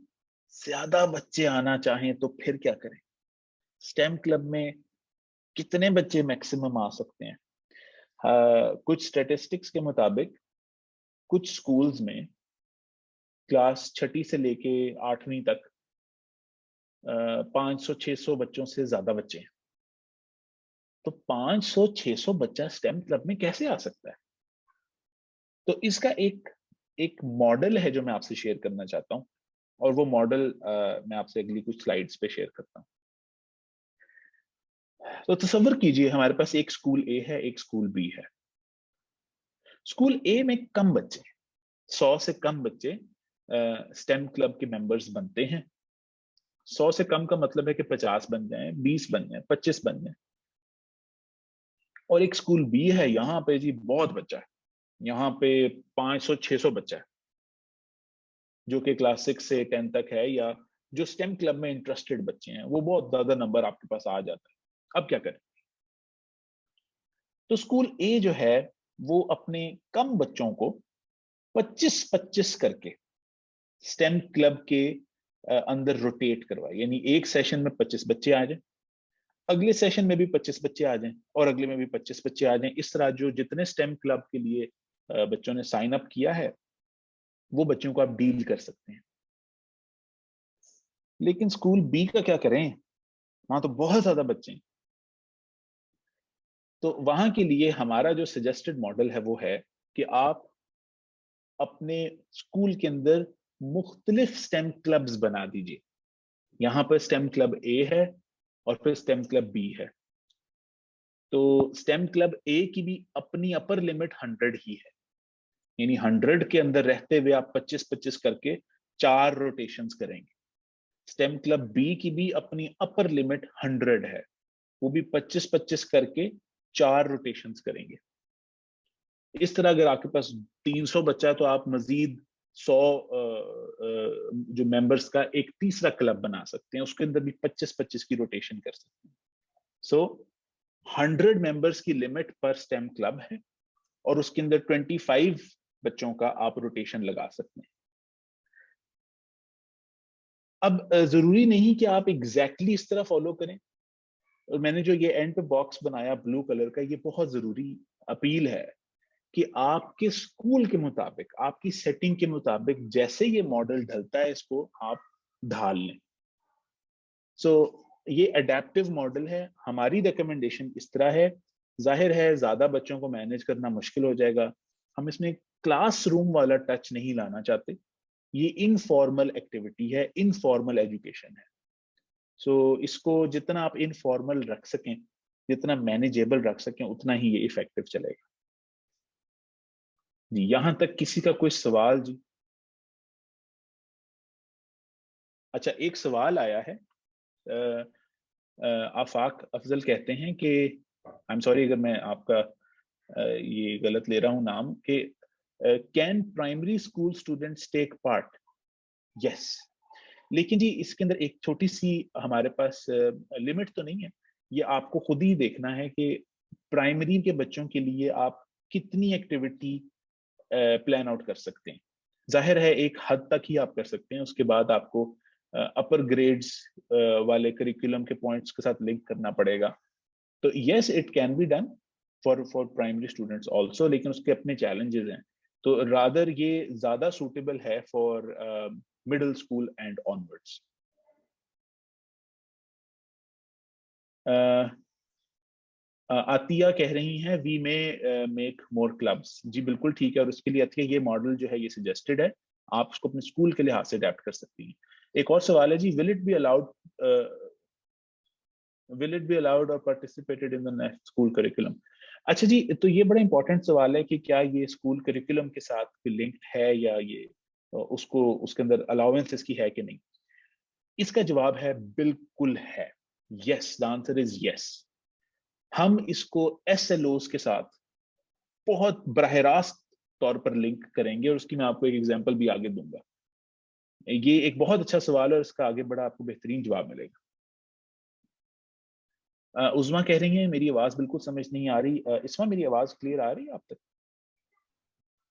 زیادہ بچے آنا چاہیں تو پھر کیا کریں؟ سٹیم کلب میں کتنے بچے میکسیمم آ سکتے ہیں؟ کچھ اسٹیٹسٹکس کے مطابق کچھ سکولز میں کلاس 6 سے لے کے 8ویں تک 500-600 بچوں سے زیادہ بچے ہیں. تو 500-600 بچہ سٹیم کلب میں کیسے آ سکتا ہے؟ تو اس کا ایک ماڈل ہے جو میں آپ سے شیئر کرنا چاہتا ہوں, اور وہ ماڈل میں آپ سے اگلی کچھ سلائیڈز پہ شیئر کرتا ہوں. تو تصور کیجئے ہمارے پاس ایک سکول اے ہے, ایک سکول بی ہے. سکول اے میں کم بچے, 100 سے کم بچے سٹیم کلب کے ممبرز بنتے ہیں. 100 سے کم کا مطلب ہے کہ 50 بن جائیں, 20 بن جائیں, 25 بن جائیں. اور ایک سکول بی ہے, یہاں پہ جی بہت بچہ ہے, یہاں پہ 500-600 بچہ ہے جو کہ کلاس 6 سے 10 تک ہے, یا جو سٹیم کلب میں انٹرسٹڈ بچے ہیں, وہ بہت زیادہ نمبر آپ کے پاس آ جاتا ہے. اب کیا کریں؟ تو سکول اے جو ہے وہ اپنے کم بچوں کو 25-25 کر کے سٹیم کلب کے اندر روٹیٹ کروائے, یعنی ایک سیشن میں 25 بچے آ جائیں, اگلے سیشن میں بھی 25 بچے آ جائیں, اور اگلے میں بھی 25 بچے آ جائیں. اس طرح جو جتنے سٹیم کلب کے لیے بچوں نے سائن اپ کیا ہے وہ بچوں کو آپ ڈیل کر سکتے ہیں. لیکن سکول بی کا کیا کریں؟ وہاں تو بہت زیادہ بچے ہیں. تو وہاں کے لیے ہمارا جو سجیسٹڈ ماڈل ہے وہ ہے کہ آپ اپنے اسکول کے اندر مختلف سٹیم کلبز بنا دیجئے. یہاں پر سٹیم کلب اے ہے اور پھر سٹیم کلب بی ہے. تو سٹیم کلب اے کی بھی اپنی اپر لمٹ 100 ہی ہے, یعنی 100 کے اندر رہتے ہوئے آپ 25-25 کر کے 4 روٹیشنز کریں گے. سٹیم کلب بی کی بھی اپنی اپر لمٹ 100 ہے, وہ بھی 25-25 کر کے 4 روٹیشنز کریں گے. اس طرح اگر آپ کے پاس 300 بچہ ہے تو آپ مزید 100 جو ممبرز کا ایک تیسرا کلب بنا سکتے ہیں, اس کے اندر بھی 25-25 کی روٹیشن کر سکتے ہیں. سو 100 ممبرز کی لمٹ پر سٹیم کلب ہے, اور اس کے اندر 25 بچوں کا آپ روٹیشن لگا سکتے ہیں. اب ضروری نہیں کہ آپ ایگزیکٹلی اس طرح فالو کریں. میں نے جو یہ اینڈ پہ باکس بنایا بلو کلر کا, یہ بہت ضروری اپیل ہے کہ آپ کے اسکول کے مطابق, آپ کی سیٹنگ کے مطابق جیسے یہ ماڈل ڈھلتا ہے اس کو آپ ڈھال لیں. سو یہ اڈیپٹیو ماڈل ہے. ہماری ریکمنڈیشن اس طرح ہے, ظاہر ہے زیادہ بچوں کو مینیج کرنا مشکل ہو جائے گا, ہم اس میں کلاس روم والا ٹچ نہیں لانا چاہتے. یہ انفارمل ایکٹیویٹی ہے, انفارمل ایجوکیشن ہے. سو اس کو جتنا آپ انفارمل رکھ سکیں, جتنا مینیجیبل رکھ سکیں, اتنا ہی یہ افیکٹو چلے گا. جی یہاں تک کسی کا کوئی سوال؟ جی اچھا, ایک سوال آیا ہے. آفاق افضل کہتے ہیں کہ آئی ایم سوری اگر میں آپ کا یہ غلط لے رہا ہوں نام, کہ can primary school students take part? Yes, لیکن جی اس کے اندر ایک چھوٹی سی ہمارے پاس لمٹ تو نہیں ہے. یہ آپ کو خود ہی دیکھنا ہے کہ پرائمری کے بچوں کے لیے آپ کتنی ایکٹیویٹی پلان آؤٹ کر سکتے ہیں. ظاہر ہے ایک حد تک ہی آپ کر سکتے ہیں, اس کے بعد آپ کو اپر گریڈز والے کریکولم کے پوائنٹس کے ساتھ لنک کرنا پڑے گا. تو yes it can be done for primary students also, لیکن اس کے اپنے چیلنجز ہیں. تو رادر یہ زیادہ سوٹیبل ہے for middle school and onwards. Atiya کہہ رہی ہیں وی میں میک مور کلبس. جی بالکل ٹھیک ہے, اور اس کے لیے عطیہ یہ ماڈل جو ہے یہ سجیسٹڈ ہے, آپ اس کو اپنے اسکول کے لحاظ سے اڈیپٹ کر سکتی ہیں. ایک اور سوال ہے جی, will it be allowed or participated in the next school curriculum؟ اچھا جی, تو یہ بڑا امپورٹنٹ سوال ہے کہ کیا یہ اسکول کریکولم کے ساتھ لنکڈ ہے, یا یہ اس کو اس کے اندر الاؤنسز کی ہے کہ نہیں. اس کا جواب ہے بالکل ہے. یس, the answer is yes. ہم اس کو ایس ایل اوز کے ساتھ بہت براہ راست طور پر لنک کریں گے, اور اس کی میں آپ کو ایک ایگزامپل بھی آگے دوں گا. یہ ایک بہت اچھا سوال ہے, اور اس کا آگے بڑا آپ کو بہترین جواب ملے گا. عظما کہہ رہی ہیں میری آواز بالکل سمجھ نہیں آ رہی. اسما میری آواز کلیئر آ رہی ہے آپ تک؟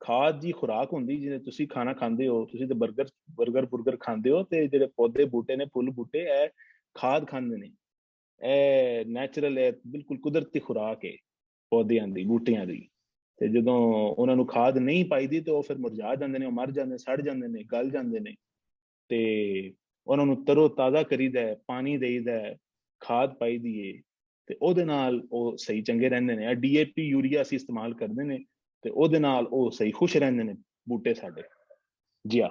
ਖਾਦ ਜੀ ਖੁਰਾਕ ਹੁੰਦੀ, ਜਿਵੇਂ ਤੁਸੀਂ ਖਾਣਾ ਖਾਂਦੇ ਹੋ, ਤੁਸੀਂ ਤੇ 버ਗਰ ਖਾਂਦੇ ਹੋ, ਤੇ ਜਿਹੜੇ ਪੌਦੇ ਬੂਟੇ ਨੇ, ਫੁੱਲ ਬੂਟੇ, ਇਹ ਖਾਦ ਖਾਂਦੇ ਨੇ. ਇਹ ਨੈਚੁਰਲ ਹੈ, ਬਿਲਕੁਲ ਕੁਦਰਤੀ ਖੁਰਾਕ ਹੈ ਪੌਦਿਆਂ ਦੀ, ਬੂਟਿਆਂ ਦੀ. ਤੇ ਜਦੋਂ ਉਹਨਾਂ ਨੂੰ ਖਾਦ ਨਹੀਂ ਪਾਈਦੀ ਤੇ ਉਹ ਫਿਰ ਮੁਰਝਾ ਜਾਂਦੇ ਨੇ, ਉਹ ਮਰ ਜਾਂਦੇ, ਸੜ ਜਾਂਦੇ ਨੇ, ਗਲ ਜਾਂਦੇ ਨੇ. ਤੇ ਉਹਨਾਂ ਨੂੰ ਤਰੋ ਤਾਜ਼ਾ ਕਰੀਦਾ, ਪਾਣੀ ਦੇਈਦਾ, ਖਾਦ ਪਾਈਦੀ ਏ, ਤੇ ਉਹਦੇ ਨਾਲ ਉਹ ਸਹੀ ਚੰਗੇ ਰਹਿੰਦੇ ਨੇ. ਡੀਏਪੀ ਯੂਰੀਆ ਅਸੀਂ ਇਸਤੇਮਾਲ ਕਰਦੇ ਨੇ ਤੇ ਉਹਦੇ ਨਾਲ ਉਹ ਸਹੀ ਖੁਸ਼ ਰਹਿੰਦੇ ਨੇ ਬੂਟੇ ਸਾਡੇ. ਜੀ ਹਾਂ.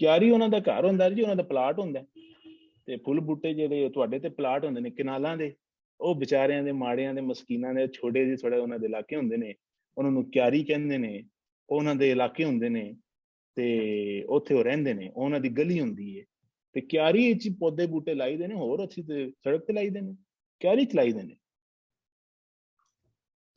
ਕਿਆਰੀ ਉਹਨਾਂ ਦਾ ਘਰ ਹੁੰਦਾ ਜੀ, ਉਹਨਾਂ ਦਾ ਪਲਾਟ ਹੁੰਦਾ. ਤੇ ਫੁੱਲ ਬੂਟੇ ਜਿਹੜੇ ਤੁਹਾਡੇ ਤੇ ਪਲਾਟ ਹੁੰਦੇ ਨੇ ਕਿਨਾਲਾਂ ਦੇ, ਉਹ ਵਿਚਾਰਿਆਂ ਦੇ, ਮਾੜਿਆਂ ਦੇ, ਮਸਕੀਨਾਂ ਦੇ, ਛੋਟੇ ਜਿਹੇ ਥੋੜੇ ਉਹਨਾਂ ਦੇ ਇਲਾਕੇ ਹੁੰਦੇ ਨੇ, ਉਹਨਾਂ ਨੂੰ ਕਿਆਰੀ ਕਹਿੰਦੇ ਨੇ. ਉਹਨਾਂ ਦੇ ਇਲਾਕੇ ਹੁੰਦੇ ਨੇ ਤੇ ਉੱਥੇ ਉਹ ਰਹਿੰਦੇ ਨੇ, ਉਹਨਾਂ ਦੀ ਗਲੀ ਹੁੰਦੀ ਹੈ. ਤੇ ਕਿਆਰੀ ਵਿੱਚ ਪੌਦੇ ਬੂਟੇ ਲਾਈਦੇ ਨੇ, ਹੋਰ ਅਸੀਂ ਤੇ ਸੜਕ ਤੇ ਲਾਈਦੇ ਨੇ, ਕਿਆਰੀ ਚ ਲਾਈਦੇ ਨੇ.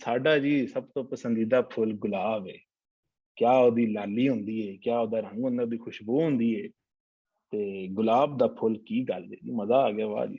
ਸਾਡਾ ਜੀ ਸਭ ਤੋਂ ਪਸੰਦੀਦਾ ਫੁੱਲ ਗੁਲਾਬ ਹੈ. ਕਿਆ ਉਹਦੀ ਲਾਲੀ ਹੁੰਦੀ ਹੈ, ਕਿਆ ਉਹਦਾ ਰੰਗ ਹੁੰਦਾ, ਉਹਦੀ ਖੁਸ਼ਬੂ ਹੁੰਦੀ ਹੈ. ਤੇ ਗੁਲਾਬ ਦਾ ਫੁੱਲ ਕੀ ਗੱਲ ਹੈ ਜੀ, ਮਜ਼ਾ ਆ ਗਿਆ. ਵਾਹ ਜੀ.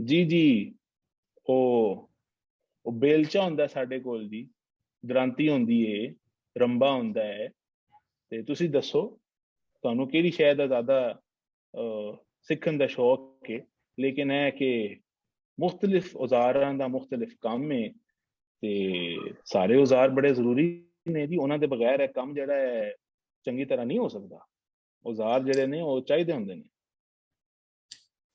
ਜੀ ਜੀ, ਉਹ ਬੇਲਚਾ ਹੁੰਦਾ ਸਾਡੇ ਕੋਲ ਜੀ, ਦਰਾਂਤੀ ਹੁੰਦੀ ਏ, ਰੰਬਾ ਹੁੰਦਾ ਹੈ. ਤੇ ਤੁਸੀਂ ਦੱਸੋ ਤੁਹਾਨੂੰ ਕਿਹੜੀ ਸ਼ੈ ਦਾ ਜ਼ਿਆਦਾ ਸਿੱਖਣ ਦਾ ਸ਼ੌਕ ਹੈ. ਲੇਕਿਨ ਇਹ ਕਿ ਮੁxtਲਿਫ ਔਜ਼ਾਰਾਂ ਦਾ ਮੁxtਲਿਫ ਕੰਮ ਹੈ ਤੇ ਸਾਰੇ ਔਜ਼ਾਰ ਬੜੇ ਜ਼ਰੂਰੀ ਨੇ ਜੀ. ਉਹਨਾਂ ਦੇ ਬਗੈਰ ਇਹ ਕੰਮ ਜਿਹੜਾ ਹੈ ਚੰਗੀ ਤਰ੍ਹਾਂ ਨਹੀਂ ਹੋ ਸਕਦਾ. ਔਜ਼ਾਰ ਜਿਹੜੇ ਨੇ ਉਹ ਚਾਹੀਦੇ ਹੁੰਦੇ ਨੇ.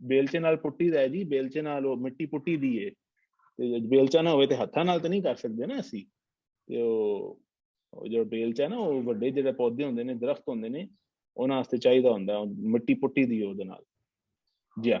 ਬੇਲਚੇ ਨਾਲ ਪੁੱਟੀ ਦਾ ਜੀ. ਬੇਲਚੇ ਨਾਲ ਉਹ ਮਿੱਟੀ ਪੁੱਟੀ ਦੀ ਏ. ਤੇ ਬੇਲਚਾ ਨਾ ਹੋਵੇ ਤੇ ਹੱਥਾਂ ਨਾਲ ਤਾਂ ਨਹੀਂ ਕਰ ਸਕਦੇ ਨਾ ਅਸੀਂ. ਤੇ ਉਹ ਜਿਹੜਾ ਬੇਲਚਾ ਨਾ, ਉਹ ਵੱਡੇ ਜਿਹੜੇ ਪੌਦੇ ਹੁੰਦੇ ਨੇ, ਦਰਖਤ ਹੁੰਦੇ ਨੇ, ਉਹਨਾਂ ਵਾਸਤੇ ਚਾਹੀਦਾ ਹੁੰਦਾ. ਮਿੱਟੀ ਪੁੱਟੀ ਦੀ ਉਹਦੇ ਨਾਲ. ਜੀ ਹਾਂ.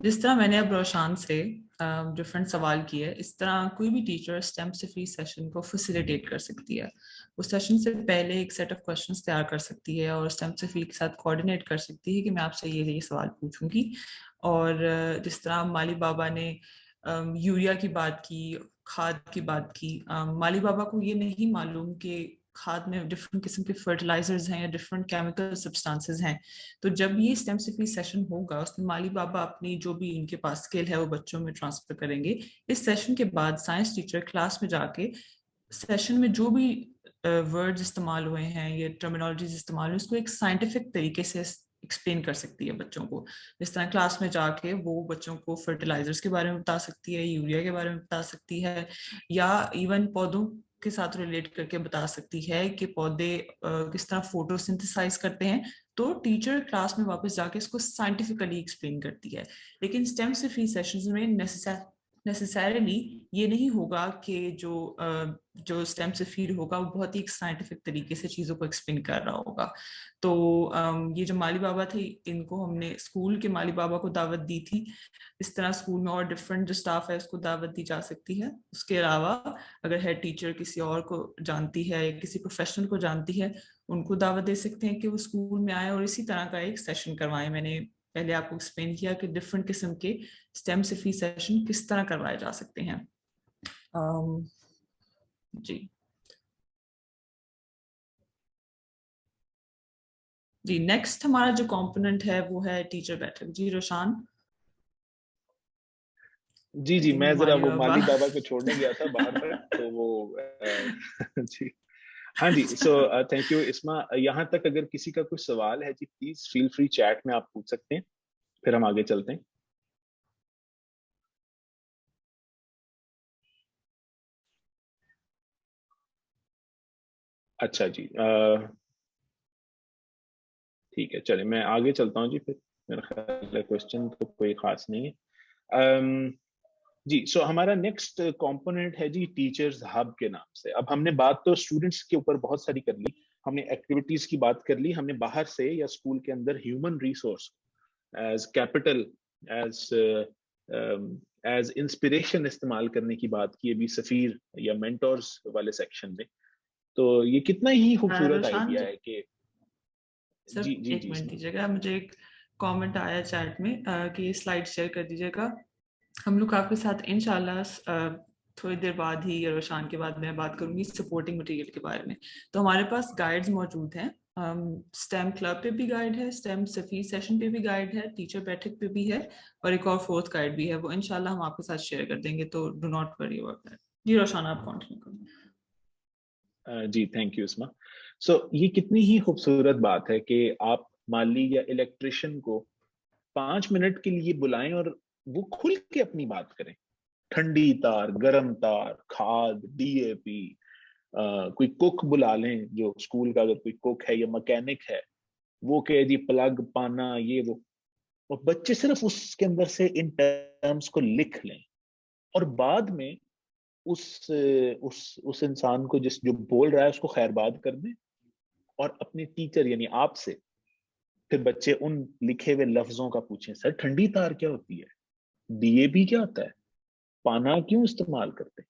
جس طرح میں نے اب روشان سے ڈفرینٹ سوال کیے، اس طرح کوئی بھی ٹیچر اسٹیم سے فری سیشن کو فیسیلیٹیٹ کر سکتی ہے. اس سیشن سے پہلے ایک سیٹ آف کوشچنس تیار کر سکتی ہے اور اسٹیم سے فری کے ساتھ کوآرڈینیٹ کر سکتی ہے کہ میں آپ سے یہ سوال پوچھوں گی. اور جس طرح مالی بابا نے یوریا کی بات کی، کھاد کی بات کی، مالی بابا کو یہ نہیں معلوم کہ کھاد میں ڈفرینٹ قسم کے فرٹیلائزرز ہیں یا ڈفرینٹ کیمیکل سبسٹانسز ہیں. تو جب یہ اسٹیم سے فری سیشن ہوگا اس میں مالی بابا اپنی جو بھی ان کے پاس اسکل ہے وہ بچوں میں ٹرانسفر کریں گے. اس سیشن کے بعد سائنس ٹیچر کلاس میں جا کے سیشن میں جو بھی ورڈز استعمال ہوئے ہیں یا ٹرمینالوجیز استعمال ہوئے اس کو ایک سائنٹیفک طریقے سے ایکسپلین کر سکتی ہے بچوں کو. جس طرح کلاس میں جا کے وہ بچوں کو فرٹیلائزرز کے بارے میں بتا سکتی ہے، یوریا کے بارے میں بتا سکتی ہے، یا ایون پودوں کے ساتھ ریلیٹ کر کے بتا سکتی ہے کہ پودے کس طرح فوٹو سنتھسائز کرتے ہیں. تو ٹیچر کلاس میں واپس جا کے اس کو سائنٹیفکلی ایکسپلین کرتی ہے. لیکن اسٹیم سے فری سیشنز میں نیسیسریلی یہ نہیں ہوگا کہ جو اسٹیم سے فیڈ ہوگا وہ بہت ہی ایک سائنٹیفک طریقے سے چیزوں کو ایکسپلین کر رہا ہوگا. تو یہ جو مالی بابا تھے ان کو ہم نے اسکول کے مالی بابا کو دعوت دی تھی. اس طرح اسکول میں اور ڈفرینٹ جو اسٹاف ہے اس کو دعوت دی جا سکتی ہے. اس کے علاوہ اگر ہیڈ ٹیچر کسی اور کو جانتی ہے یا کسی پروفیشنل کو جانتی ہے ان کو دعوت دے سکتے ہیں کہ وہ اسکول میں آئے اور اسی طرح کا ایک سیشن کروائیں. میں نے پہلے آپ کو ایکسپلین کیا کہ ڈفرینٹ قسم کے اسٹیم سے فری سیشن کس طرح کروائے جا سکتے ہیں. جی نیکسٹ ہمارا جو کمپوننٹ ہے وہ ہے ٹیچر بیٹھک. جی روشان. جی میں ذرا وہ مالی بابا کو چھوڑنے گیا تھا باہر تک تو وہ جی ہاں جی. سو تھینک یو اسما. یہاں تک اگر کسی کا کوئی سوال ہے جی پلیز فیل فری چیٹ میں آپ پوچھ سکتے ہیں، پھر ہم آگے چلتے ہیں. اچھا جی ٹھیک ہے چلیں میں آگے چلتا ہوں جی. پھر میرا خیال ہے کوشچن تو کوئی خاص نہیں ہے. جی سو ہمارا نیکسٹ کمپوننٹ ہے جی ٹیچرز ہب کے نام سے. اب ہم نے بات تو اسٹوڈنٹس کے اوپر بہت ساری کر لی، ہم نے ایکٹیویٹیز کی بات کر لی، ہم نے باہر سے یا اسکول کے اندر human resource as capital as inspiration استعمال کرنے کی بات کی ابھی سفیر یا مینٹورز والے سیکشن میں. تو یہ کتنا ہی خوبصورت آئیڈیا ہے کہ جی ایک منٹ دیجیے گا، مجھے ایک کامنٹ آیا چیٹ میں کہ یہ سلائڈ شیئر کر دیجیے گا. ہم لوگ آپ کے ساتھ انشاءاللہ تھوڑی دیر بعد ہی یا روشان کے بعد میں بات کروں گی سپورٹنگ مٹیریل کے بارے میں. تو ہمارے پاس گائیڈز موجود ہیں. اسٹیم کلب پہ بھی گائیڈ ہے، اسٹیم سفیر سیشن پہ بھی گائیڈ ہے، ٹیچر بیٹھک پہ بھی ہے، اور ایک اور فورتھ گائیڈ بھی ہے. وہ انشاءاللہ ہم آپ کے ساتھ شیئر کر دیں گے، تو do not worry about that. جی روشان آپ کنٹینیو کریں. جی تھینک یو اسما. سو یہ کتنی ہی خوبصورت بات ہے کہ آپ مالی یا الیکٹریشین کو 5 منٹ کے لیے بلائیں اور وہ کھل کے اپنی بات کریں. ٹھنڈی تار، گرم تار، کھاد، ڈی اے پی، کوئی کوک بلا لیں جو اسکول کا اگر کوئی کوک ہے یا مکینک ہے وہ کہ جی پلگ پانا یہ وہ، اور بچے صرف اس کے اندر سے ان ٹرمز کو لکھ لیں اور بعد میں اس انسان کو جو بول رہا ہے اس کو خیر باد کر دیں اور اپنے ٹیچر یعنی آپ سے پھر بچے ان لکھے ہوئے لفظوں کا پوچھیں. سر ٹھنڈی تار کیا ہوتی ہے؟ ڈی اے پی کیا ہوتا ہے؟ پانا کیوں استعمال کرتے ہیں؟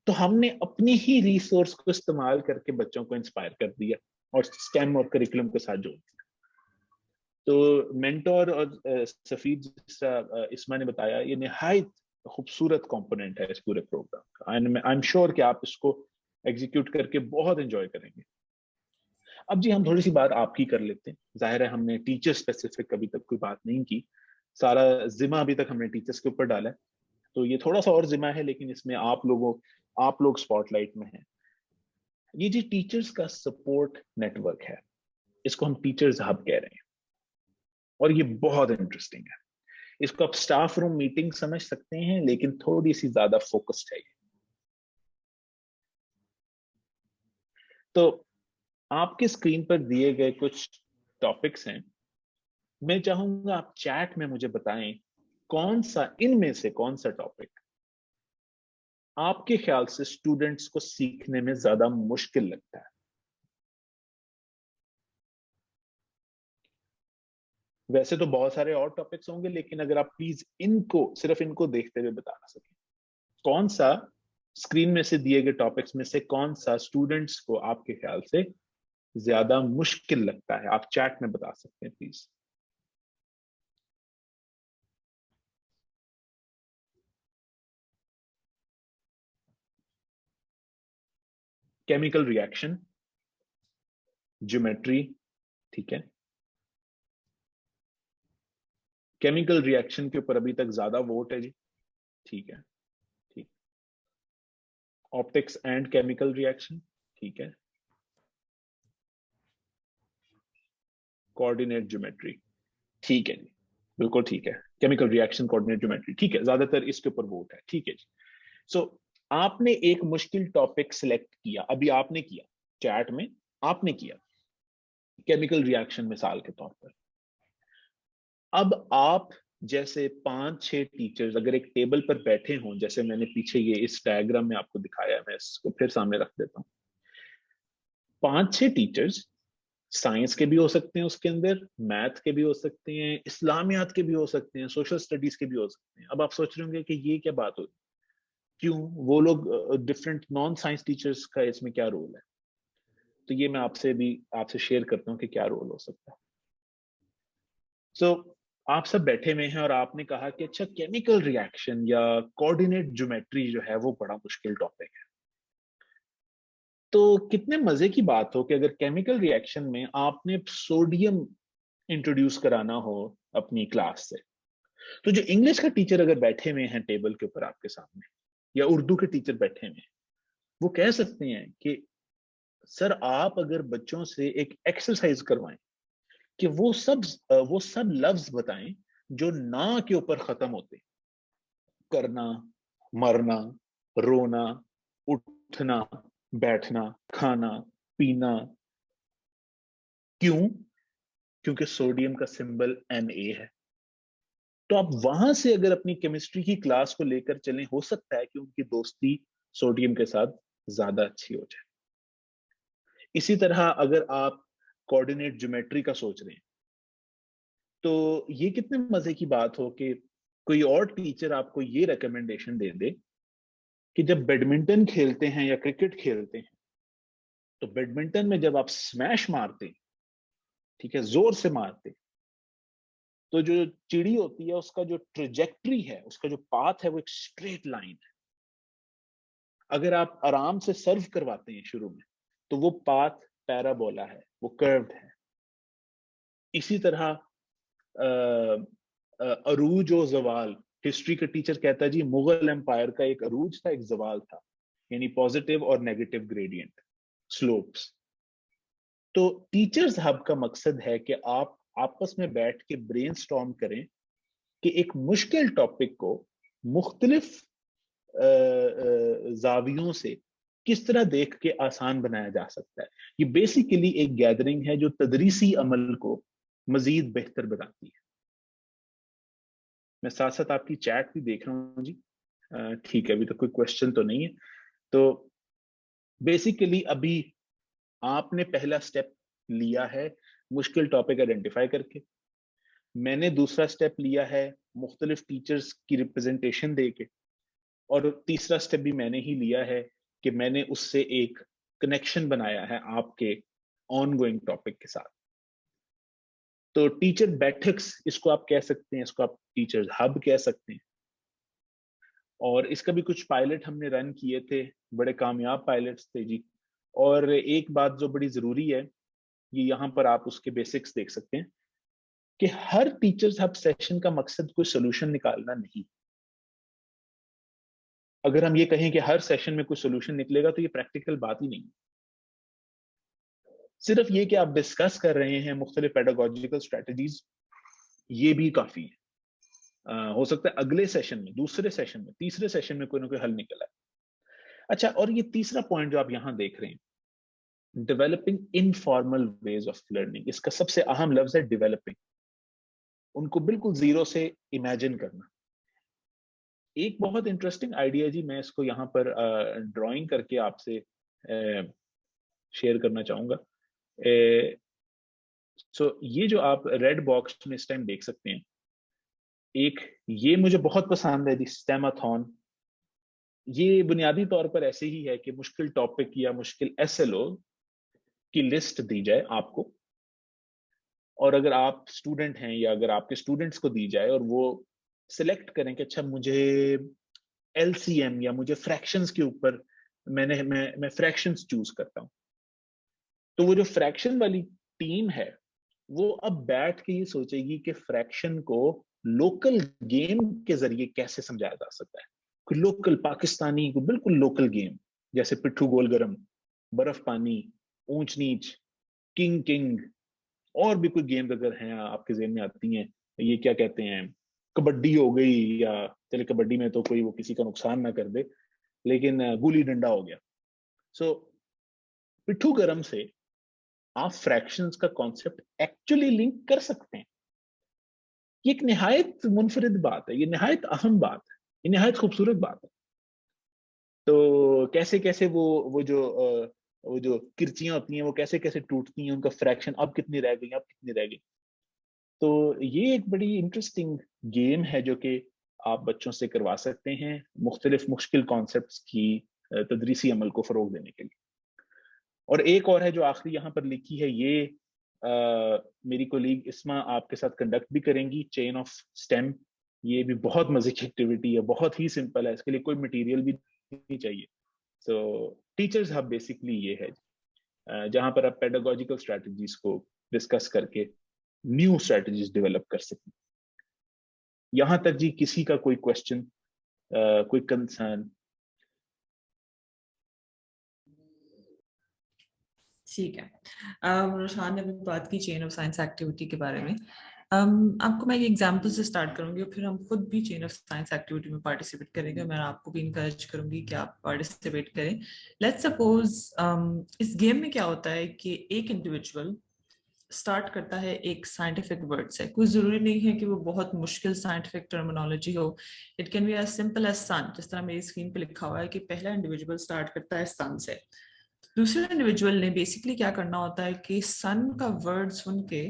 تو ہم نے اپنی ہی ریسورس کو استعمال کر کے بچوں کو انسپائر کر دیا اور سٹیم اور کریکولم کے ساتھ جوڑ دیا. تو مینٹور اور سفیر جس طرح اسما نے بتایا یہ نہایت خوبصورت کمپوننٹ ہے اس پورے پروگرام کا. آئی ایم شیور کہ آپ اس کو ایگزیکیوٹ کر کے بہت انجوائے کریں گے. اب جی ہم تھوڑی سی بات آپ کی کر لیتے ہیں. ظاہر ہے ہم نے ٹیچر اسپیسیفک ابھی تک کوئی بات نہیں کی، سارا ذمہ ابھی تک ہم نے ٹیچرس کے اوپر ڈالا ہے. تو یہ تھوڑا سا اور ذمہ ہے لیکن اس میں آپ لوگ اسپاٹ لائٹ میں ہیں. یہ جی ٹیچرز کا سپورٹ نیٹ ورک ہے، اس کو ہم ٹیچرز ہب کہہ رہے ہیں اور یہ بہت انٹرسٹنگ ہے. اس کو آپ اسٹاف روم میٹنگ سمجھ سکتے ہیں لیکن تھوڑی سی زیادہ فوکسڈ ہے. تو آپ کے اسکرین پر دیے گئے کچھ ٹاپکس ہیں، میں چاہوں گا آپ چیٹ میں مجھے بتائیں ان میں سے کون سا ٹاپک آپ کے خیال سے اسٹوڈنٹس کو سیکھنے میں زیادہ مشکل لگتا ہے. ویسے تو بہت سارے اور ٹاپکس ہوں گے، لیکن اگر آپ پلیز صرف ان کو دیکھتے ہوئے بتا سکیں کون سا اسکرین میں سے دیے گئے ٹاپکس میں سے کون سا اسٹوڈنٹس کو آپ کے خیال سے زیادہ مشکل لگتا ہے، آپ چیٹ میں بتا سکتے ہیں پلیز. کیمیکل ریئیکشن، جیومیٹری، ٹھیک ہے. کیمیکل ریئیکشن کے اوپر ابھی تک زیادہ ووٹ ہے جی، ٹھیک ہے. ٹھیک. آپٹکس اینڈ کیمیکل ریئیکشن، ٹھیک ہے. کوآرڈینیٹ جیومیٹری، ٹھیک ہے جی، بالکل ٹھیک ہے. کیمیکل ریئیکشن، کوآرڈینیٹ جیومیٹری، ٹھیک ہے. زیادہ تر اس کے اوپر ووٹ ہے، ٹھیک ہے جی. سو آپ نے ایک مشکل ٹاپک سلیکٹ کیا، ابھی آپ نے کیا چیٹ میں، آپ نے کیا کیمیکل ریئیکشن مثال کے طور پر. اب آپ جیسے 5-6 ٹیچرز اگر ایک ٹیبل پر بیٹھے ہوں، جیسے میں نے پیچھے یہ اس ڈائیگرام میں آپ کو دکھایا، میں اس کو پھر سامنے رکھ دیتا ہوں. 5-6 ٹیچرز سائنس کے بھی ہو سکتے ہیں، اس کے اندر میتھ کے بھی ہو سکتے ہیں، اسلامیات کے بھی ہو سکتے ہیں، سوشل اسٹڈیز کے بھی ہو سکتے ہیں. اب آپ سوچ رہے ہوں گے کہ یہ کیا بات ہوگی، کیوں وہ لوگ ڈفرینٹ نان سائنس ٹیچرز کا اس میں کیا رول ہے. تو یہ میں آپ سے شیئر کرتا ہوں کہ کیا رول ہو سکتا ہے. سو آپ سب بیٹھے ہوئے ہیں اور آپ نے کہا کہ اچھا کیمیکل ریئیکشن یا کوآرڈینیٹ جیومیٹری جو ہے وہ بڑا مشکل ٹاپک ہے. تو کتنے مزے کی بات ہو کہ اگر کیمیکل ریئیکشن میں آپ نے سوڈیم انٹروڈیوس کرانا ہو اپنی کلاس سے، تو جو انگلش کا ٹیچر اگر بیٹھے ہوئے ہیں ٹیبل کے اوپر آپ کے سامنے، یا اردو کے ٹیچر بیٹھے ہوئے ہیں، وہ کہہ سکتے ہیں کہ سر آپ اگر بچوں سے ایک ایکسرسائز کروائیں کہ وہ سب لفظ بتائیں جو نا کے اوپر ختم ہوتے، کرنا، مرنا، رونا، اٹھنا، بیٹھنا، کھانا، پینا. کیوں؟ کیونکہ سوڈیم کا سمبل Na ہے. تو آپ وہاں سے اگر اپنی کیمسٹری کی کلاس کو لے کر چلیں، ہو سکتا ہے کہ ان کی دوستی سوڈیم کے ساتھ زیادہ اچھی ہو جائے. اسی طرح اگر آپ کوآرڈینیٹ جیومیٹری کا سوچ رہے ہیں، تو یہ کتنے مزے کی بات ہو کہ کوئی اور ٹیچر آپ کو یہ ریکمنڈیشن دے دے کہ جب بیڈمنٹن کھیلتے ہیں یا کرکٹ کھیلتے ہیں، تو بیڈمنٹن میں جب آپ سمیش مارتے، ٹھیک ہے، زور سے مارتے، تو جو چڑی ہوتی ہے اس کا جو ٹریجیکٹری ہے، اس کا جو پاتھ ہے، وہ ایک اسٹریٹ لائن ہے. اگر آپ آرام سے سرو کرواتے ہیں شروع میں، تو وہ پاتھ پیرابولا ہے، وہ کروڈ ہے. اسی طرح عروج و زوال، ہسٹری کا ٹیچر کہتا ہے جی مغل امپائر کا ایک عروج تھا، ایک زوال تھا، یعنی پازیٹیو اور نیگیٹو گریڈینٹ سلوپس. تو ٹیچرز ہب کا مقصد ہے کہ آپ آپس میں بیٹھ کے برین سٹارم کریں کہ ایک مشکل ٹاپک کو مختلف زاویوں سے کس طرح دیکھ کے آسان بنایا جا سکتا ہے. یہ بیسیکلی ایک گیدرنگ ہے جو تدریسی عمل کو مزید بہتر بناتی ہے. میں ساتھ ساتھ آپ کی چیٹ بھی دیکھ رہا ہوں جی، ٹھیک ہے، ابھی تو کوئی کوشچن تو نہیں ہے. تو بیسیکلی ابھی آپ نے پہلا سٹیپ لیا ہے مشکل ٹاپک آئیڈینٹیفائی کر کے، میں نے دوسرا سٹیپ لیا ہے مختلف ٹیچرز کی ریپرزنٹیشن دے کے، اور تیسرا سٹیپ بھی میں نے ہی لیا ہے کہ میں نے اس سے ایک کنیکشن بنایا ہے آپ کے آن گوئنگ ٹاپک کے ساتھ. تو ٹیچر بیٹھکس اس کو آپ کہہ سکتے ہیں، اس کو آپ ٹیچرز ہب کہہ سکتے ہیں. اور اس کا بھی کچھ پائلٹ ہم نے رن کیے تھے، بڑے کامیاب پائلٹس تھے جی. اور ایک بات جو بڑی ضروری ہے، یہ یہاں پر آپ اس کے بیسکس دیکھ سکتے ہیں کہ ہر ٹیچرز ہب سیشن کا مقصد کوئی سولوشن نکالنا نہیں. اگر ہم یہ کہیں کہ ہر سیشن میں کوئی سولوشن نکلے گا تو یہ پریکٹیکل بات ہی نہیں. صرف یہ کہ آپ ڈسکس کر رہے ہیں مختلف پیڈاگوجیکل اسٹریٹجیز، یہ بھی کافی ہے. ہو سکتا ہے اگلے سیشن میں، دوسرے سیشن میں، تیسرے سیشن میں کوئی نہ کوئی حل نکل آئے. اچھا، اور یہ تیسرا پوائنٹ جو آپ یہاں دیکھ رہے ہیں، developing informal ways of learning, اس کا سب سے اہم لفظ ہے ڈیولپنگ. ان کو بالکل زیرو سے امیجن کرنا. ایک بہت انٹرسٹنگ آئیڈیا جی، میں اس کو یہاں پر ڈرائنگ کر کے آپ سے شیئر کرنا چاہوں گا. سو یہ جو آپ ریڈ باکس میں اس ٹائم دیکھ سکتے ہیں، ایک یہ مجھے بہت پسند ہے دی اسٹیماتھون. یہ بنیادی طور پر ایسے ہی ہے کہ مشکل ٹاپک یا مشکل ایس ایل او کی لسٹ دی جائے آپ کو، اور اگر آپ اسٹوڈنٹ ہیں یا اگر آپ کے اسٹوڈنٹس کو دی جائے اور وہ سلیکٹ کریں کہ اچھا مجھے ایل سی ایم یا مجھے فریکشنز کے اوپر میں فریکشنز چوز کرتا ہوں، تو وہ جو فریکشن والی ٹیم ہے وہ اب بیٹھ کے یہ سوچے گی کہ فریکشن کو لوکل گیم کے ذریعے کیسے سمجھایا جا سکتا ہے. کوئی لوکل پاکستانی کو بالکل لوکل گیم جیسے پٹھو گول گرم، برف پانی، اونچ نیچ، کنگ، اور بھی کوئی گیم اگر ہیں آپ کے ذہن میں آتی ہیں، یہ کیا کہتے ہیں، کبڈی ہو گئی، یا چلے کبڈی میں تو کوئی وہ کسی کا نقصان نہ کر دے، لیکن گلی ڈنڈا ہو گیا. سو پٹھو گرم سے آپ فریکشنز کا کانسیپٹ ایکچولی لنک کر سکتے ہیں. یہ ایک نہایت منفرد بات ہے، یہ نہایت اہم بات ہے، یہ نہایت خوبصورت بات ہے. تو کیسے کیسے وہ جو کرچیاں ہوتی ہیں وہ کیسے کیسے ٹوٹتی ہیں، ان کا فریکشن اب کتنی رہ گئی، اب کتنی رہ گئی. تو یہ ایک بڑی انٹرسٹنگ گیم ہے جو کہ آپ بچوں سے کروا سکتے ہیں مختلف مشکل کانسیپٹس کی تدریسی عمل کو فروغ دینے کے لیے. اور ایک اور ہے جو آخری یہاں پر لکھی ہے، یہ میری کولیگ اسما آپ کے ساتھ کنڈکٹ بھی کریں گی، چین آف سٹیم. یہ بھی بہت مزے کی ایکٹیویٹی ہے، بہت ہی سمپل ہے، اس کے لیے کوئی مٹیریل بھی نہیں چاہیے. سو ٹیچرز ہب بیسکلی یہ ہے جہاں پر آپ پیڈاگوجیکل اسٹریٹجیز کو ڈسکس کر کے نیو اسٹریٹجیز ڈیولپ کر سکیں. یہاں تک جی کسی کا کوئی کوشچن، کوئی کنسرن؟ ٹھیک ہے. روشان نے ابھی بات کی چین آف سائنس ایکٹیویٹی کے بارے میں. آپ کو میں یہ ایگزامپل سے اسٹارٹ کروں گی اور پھر ہم خود بھی چین آف سائنس ایکٹیویٹی میں پارٹیسپیٹ کریں گے. میں آپ کو بھی انکریج کروں گی کہ آپ پارٹیسپیٹ کریں. لیٹس سپوز اس گیم میں کیا ہوتا ہے کہ ایک انڈیویجول اسٹارٹ کرتا ہے ایک سائنٹیفک ورڈ سے. کوئی ضروری نہیں ہے کہ وہ بہت مشکل سائنٹیفک ٹرمینالوجی ہو. It can be as simple as sun, جس طرح میری اسکرین پہ لکھا ہوا ہے کہ پہلا انڈیویجول اسٹارٹ کرتا ہے سن سے. دوسرے انڈیویجول نے بیسکلی کیا کرنا ہوتا ہے کہ سن کا ورڈ سن کے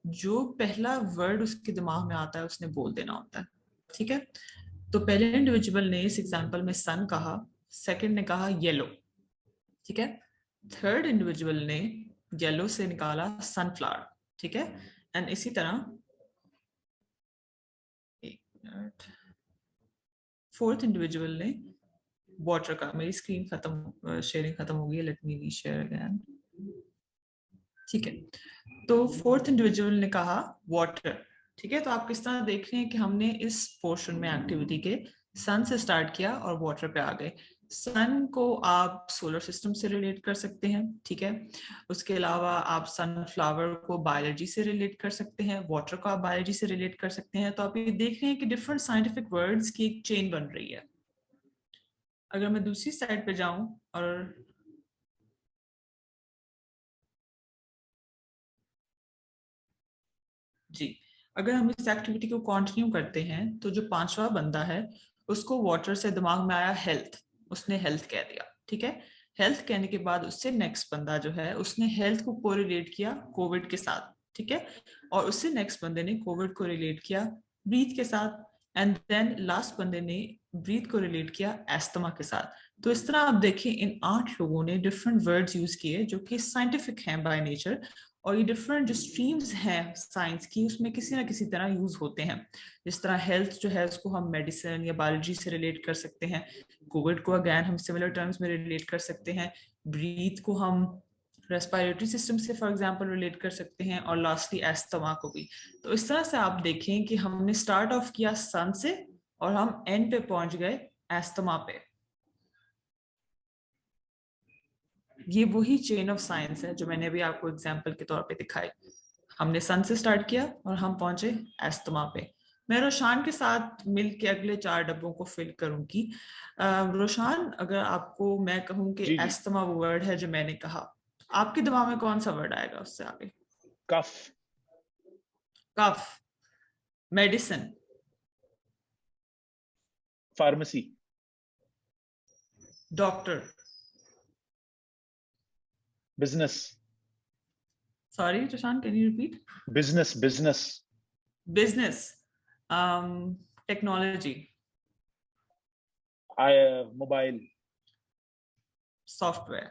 جو پہلا ورڈ اس کے دماغ میں آتا ہے اس نے بول دینا ہوتا ہے. ٹھیک ہے. تو پہلے انڈیویجول نے اس ایگزامپل میں سن کہا، سیکنڈ نے کہا یلو. ٹھیک ہے. تھرڈ انڈیویجول نے یلو سے نکالا سن فلاور. ٹھیک ہے. اینڈ اسی طرح فورتھ انڈیویجول نے واٹر کا. میری اسکرین شیئرنگ ختم ہو گئی، لیٹ می شیئر اگین. ٹھیک ہے. تو فورتھ انڈیویجول نے کہا واٹر. ٹھیک ہے. تو آپ کس طرح دیکھ رہے ہیں کہ ہم نے اس پورشن میں ایکٹیویٹی کے سن سے اسٹارٹ کیا اور واٹر پہ آ گئے. سن کو آپ سولر سسٹم سے ریلیٹ کر سکتے ہیں. ٹھیک ہے. اس کے علاوہ آپ سن فلاور کو بایولوجی سے ریلیٹ کر سکتے ہیں، واٹر کو آپ بایولوجی سے ریلیٹ کر سکتے ہیں. تو آپ یہ دیکھ رہے ہیں کہ ڈفرنٹ سائنٹیفک ورڈز کی ایک چین بن رہی ہے. اگر میں دوسری سائڈ پہ جاؤں اور جی اگر ہم اس ایکٹیویٹی کو کنٹینیو کرتے ہیں تو جو پانچواں بندہ ہے اس کو واٹر سے دماغ میں آیا ہیلتھ. اس نے ہیلتھ کہہ دیا. ٹھیک ہے. ہیلتھ کہنے کے بعد اس سے نیکسٹ بندہ جو ہے اس نے ہیلتھ کو کوریلیٹ کیا کووڈ کے ساتھ. ٹھیک ہے. اور اس سے نیکسٹ بندے نے کووڈ کو ریلیٹ کیا بریتھ کے ساتھ. اینڈ دین لاسٹ بندے نے بریتھ کو ریلیٹ کیا ایستھما کے ساتھ. تو اس طرح آپ دیکھیں ان 8 لوگوں نے ڈفرنٹ ورڈز یوز کیے جو کہ سائنٹیفک ہیں بائی نیچر. اور یہ ڈفرنٹ جو اسٹریمز ہیں سائنس کی اس میں کسی نہ کسی طرح یوز ہوتے ہیں. جس طرح ہیلتھ جو ہے اس کو ہم میڈیسن یا بایولوجی سے ریلیٹ کر سکتے ہیں. کووڈ کو اگین ہم سملر ٹرمز میں ریلیٹ کر سکتے ہیں. بریتھ کو ہم ریسپائریٹری سسٹم سے فار ایگزامپل ریلیٹ کر سکتے ہیں. اور لاسٹلی ایستھما کو بھی. تو اس طرح سے آپ دیکھیں کہ ہم نے اسٹارٹ آف کیا سن سے اور ہم اینڈ پہ پہنچ گئے ایستھما پہ. یہ وہی چین آف سائنس ہے جو میں نے ابھی آپ کو ایگزامپل کے طور پہ دکھائی. ہم نے سن سے سٹارٹ کیا اور ہم پہنچے ایستھما پہ. میں روشان کے ساتھ مل کے اگلے 4 ڈبوں کو فل کروں گی. روشان اگر آپ کو میں کہوں کہ ایستھما وہ ورڈ ہے جو میں نے کہا، آپ کے دماغ میں کون سا ورڈ آئے گا اس سے آگے؟ Cough. Cough. Medicine. Pharmacy. Doctor. Business. Sorry, Joshan, can you repeat? Business. Business. Technology. Mobile. Software.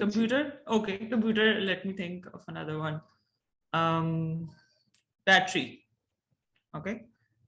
computer. Okay, computer. Let me think of another one. Battery. Okay.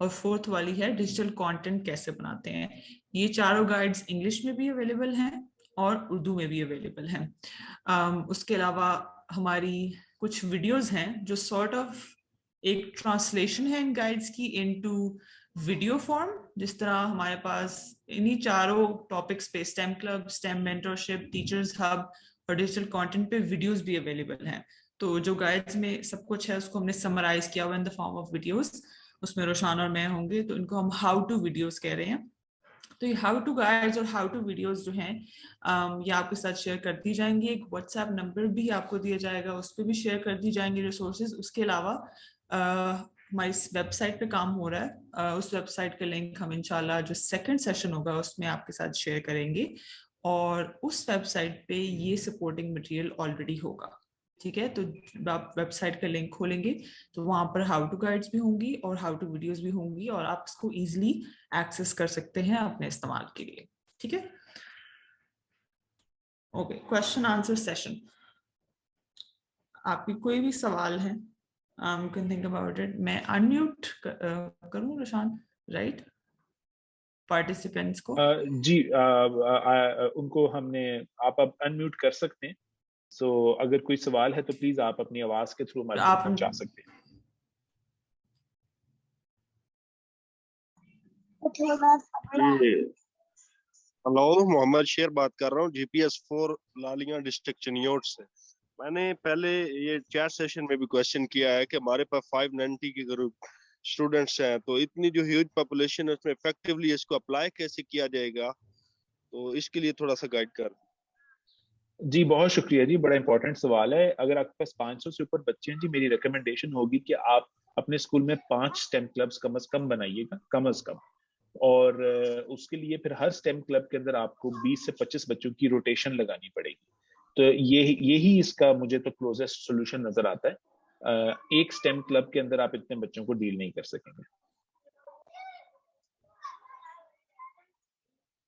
اور فورتھ والی ہے ڈیجیٹل کانٹینٹ کیسے بناتے ہیں. یہ چاروں گائیڈز انگلش میں بھی اویلیبل ہیں اور اردو میں بھی اویلیبل ہیں. اس کے علاوہ ہماری کچھ ویڈیوز ہیں جو سارٹ آف ایک ٹرانسلیشن ہے ان گائیڈز کی انٹو ویڈیو فارم. جس طرح ہمارے پاس انہی چاروں ٹاپکس پہ STEM club, STEM mentorship, teachers hub اور ڈیجیٹل کانٹینٹ پہ ویڈیوز بھی اویلیبل ہیں. تو جو گائیڈز میں سب کچھ ہے اس کو ہم نے سمرائز کیا ہوا ان دا فارم آف ویڈیوز. اس میں روشان اور میں ہوں گے، تو ان کو ہم ہاؤ ٹو ویڈیوز کہہ رہے ہیں. تو یہ ہاؤ ٹو گائیڈز اور ہاؤ ٹو ویڈیوز جو ہیں یہ آپ کے ساتھ شیئر کرتی جائیں گی. ایک واٹس ایپ نمبر بھی آپ کو دیا جائے گا، اس پہ بھی شیئر کر دی جائیں گی ریسورسز. اس کے علاوہ ہماری ویب سائٹ پہ کام ہو رہا ہے، اس ویب سائٹ کا لنک ہم انشاءاللہ جو سیکنڈ سیشن ہوگا اس میں آپ کے ساتھ شیئر کریں گے. اور اس ویب سائٹ پہ یہ سپورٹنگ مٹیریل آلریڈی ہوگا. ٹھیک ہے، تو آپ ویب سائٹ کا لنک کھولیں گے تو وہاں پر ہاؤ ٹو گائیڈز بھی ہوں گی اور ہاؤ ٹو ویڈیوز بھی ہوں گی، اور آپ اس کو ایزیلی ایکسیس کر سکتے ہیں اپنے استعمال کے لیے. ٹھیک ہے، اوکے. Question answer session. آپ کی کوئی بھی سوال ہے you can think about it. میں انمیوٹ کروں روشان، رائٹ، پارٹیسپینٹس کو؟ جی ان کو ہم نے آپ اب انمیوٹ کر سکتے ہیں. سو اگر کوئی سوال ہے تو پلیز آپ اپنی آواز کے تھرو ہمارے تک پہنچا سکتے ہیں. ہلو، محمد شیر بات کر رہا ہوں GPS4 لالیاں ڈسٹرکٹ چنیوٹ سے. میں نے پہلے یہ چیٹ سیشن میں بھی کوشچن کیا ہے کہ ہمارے پاس 590 کے گروپ اسٹوڈنٹس ہیں، تو اتنی جو ہیوج پاپولیشن ہے اس میں افیکٹولی اس کو اپلائی کیسے کیا جائے گا، تو اس کے لیے تھوڑا سا گائیڈ کر. جی بہت شکریہ جی، بڑا امپورٹنٹ سوال ہے. اگر آپ کے پاس 500 سے اوپر بچے ہیں جی، میری ریکمنڈیشن ہوگی کہ آپ اپنے اسکول میں 5 STEM کلبس کم از کم بنائیے گا، کم از کم. اور اس کے لیے پھر ہر STEM کلب کے اندر آپ کو 20 سے 25 بچوں کی روٹیشن لگانی پڑے گی. تو یہی اس کا مجھے تو کلوزسٹ سولوشن نظر آتا ہے. ایک STEM کلب کے اندر آپ اتنے بچوں کو ڈیل نہیں کر سکیں گے.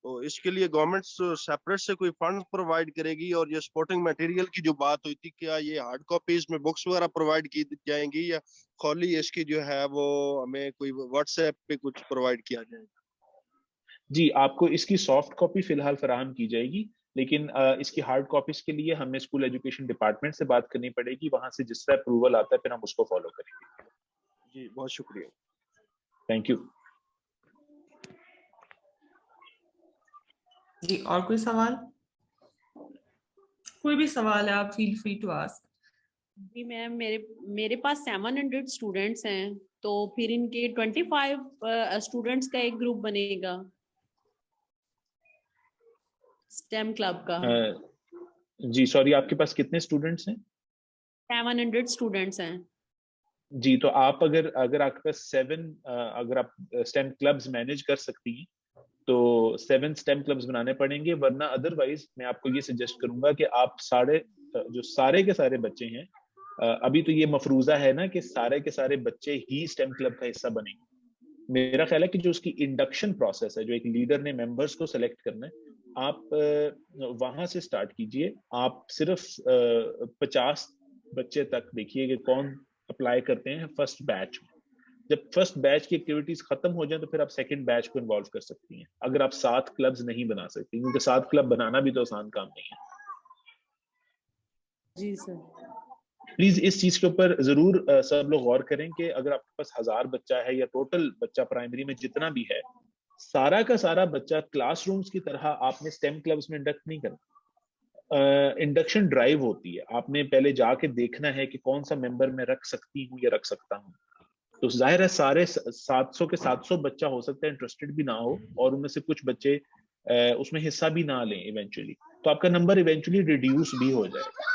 تو اس کے لیے گورنمنٹ سیپریٹ سے کوئی فنڈ پرووائڈ کرے گی؟ اور یہ سپورٹنگ میٹیریل کی جو بات ہوئی تھی، کیا یہ ہارڈ کاپیز میں بکس وغیرہ پرووائڈ کی جائیں گی، یا خالی اس کی جو ہے وہ ہمیں کوئی واٹس ایپ پہ کچھ پرووائڈ کیا جائے گا؟ جی آپ کو اس کی سافٹ کاپی فی الحال فراہم کی جائے گی، لیکن اس کی ہارڈ کاپیز کے لیے ہمیں اسکول ایجوکیشن ڈپارٹمنٹ سے بات کرنی پڑے گی. وہاں سے جس طرح اپروول آتا ہے پھر ہم اس کو فالو کریں گے. جی بہت شکریہ. Thank you. جی اور کوئی سوال؟ کوئی بھی سوال ہے آپ فیل فری ٹو آسک. جی میم، میرے پاس 700 اسٹوڈینٹس ہیں، تو پھر ان کے 25 اسٹوڈینٹس کا ایک گروپ بنے گا اسٹیم کلب کا. جی سوری، آپ کے پاس کتنے اسٹوڈینٹس ہیں؟ 700 اسٹوڈینٹس ہیں. جی تو آپ اگر آپ کے پاس 7 اگر آپ STEM کلبز مینیج کر سکتی ہیں تو 7 STEM کلبز بنانے پڑیں گے، ورنہ ادروائز میں آپ کو یہ سجیسٹ کروں گا کہ آپ جو سارے کے سارے بچے ہیں، ابھی تو یہ مفروضہ ہے نا کہ سارے کے سارے بچے ہی STEM کلب کا حصہ بنیں گے. میرا خیال ہے کہ جو اس کی انڈکشن پروسیس ہے، جو ایک لیڈر نے ممبرز کو سلیکٹ کرنا ہے، آپ وہاں سے سٹارٹ کیجئے. آپ صرف 50 بچے تک دیکھیے کہ کون اپلائی کرتے ہیں فرسٹ بیچ میں. جب فرسٹ بیچ کی ایکٹیویٹیز ختم ہو جائیں تو پھر آپ سیکنڈ بیچ کو انوالو کر سکتی ہیں، اگر آپ 7 کلبز نہیں بنا سکتی، کیونکہ 7 کلب بنانا بھی تو آسان کام نہیں ہے. جی سر. پلیز اس چیز کے اوپر ضرور سب لوگ غور کریں کہ اگر آپ کے پاس 1000 بچہ ہے یا ٹوٹل بچہ پرائمری میں جتنا بھی ہے، سارا کا سارا بچہ کلاس رومز کی طرح آپ نے STEM کلبز میں انڈکٹ نہیں کرنا. انڈکشن ڈرائیو ہوتی ہے، آپ نے پہلے جا کے دیکھنا ہے کہ کون سا ممبر میں رکھ سکتی ہوں یا رکھ سکتا ہوں. تو ظاہر ہے سارے 700 کے 700 بچہ ہو سکتا ہے انٹرسٹڈ بھی نہ ہو، اور ان میں سے کچھ بچے اس میں حصہ بھی نہ لیں ایونچولی، تو آپ کا نمبر ایونچولی ریڈیوس بھی ہو جائے گا.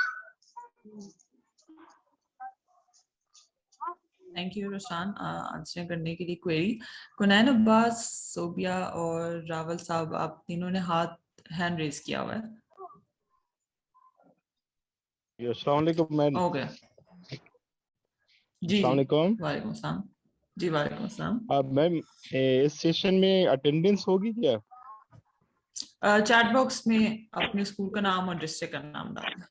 تھینک یو روشان آنسر کرنے کے لیے کوئری. کنین عباس، صوبیہ اور راول صاحب، آپ تینوں نے ہینڈ ریز کیا ہوا ہے. السلام علیکم میم. اوکے جی السلام علیکم. وعلیکم السلام. جی وعلیکم السلام. میم اس سیشن میں اٹینڈنس ہوگی کیا؟ چیٹ باکس میں اپنے اسکول کا نام اور ڈسٹرکٹ کا نام ڈال دیں.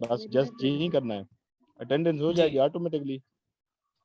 بس جسٹ یہی کرنا ہے، اٹینڈنس ہو جائے گی آٹومیٹکلی.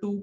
2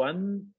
1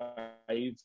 5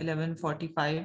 11:45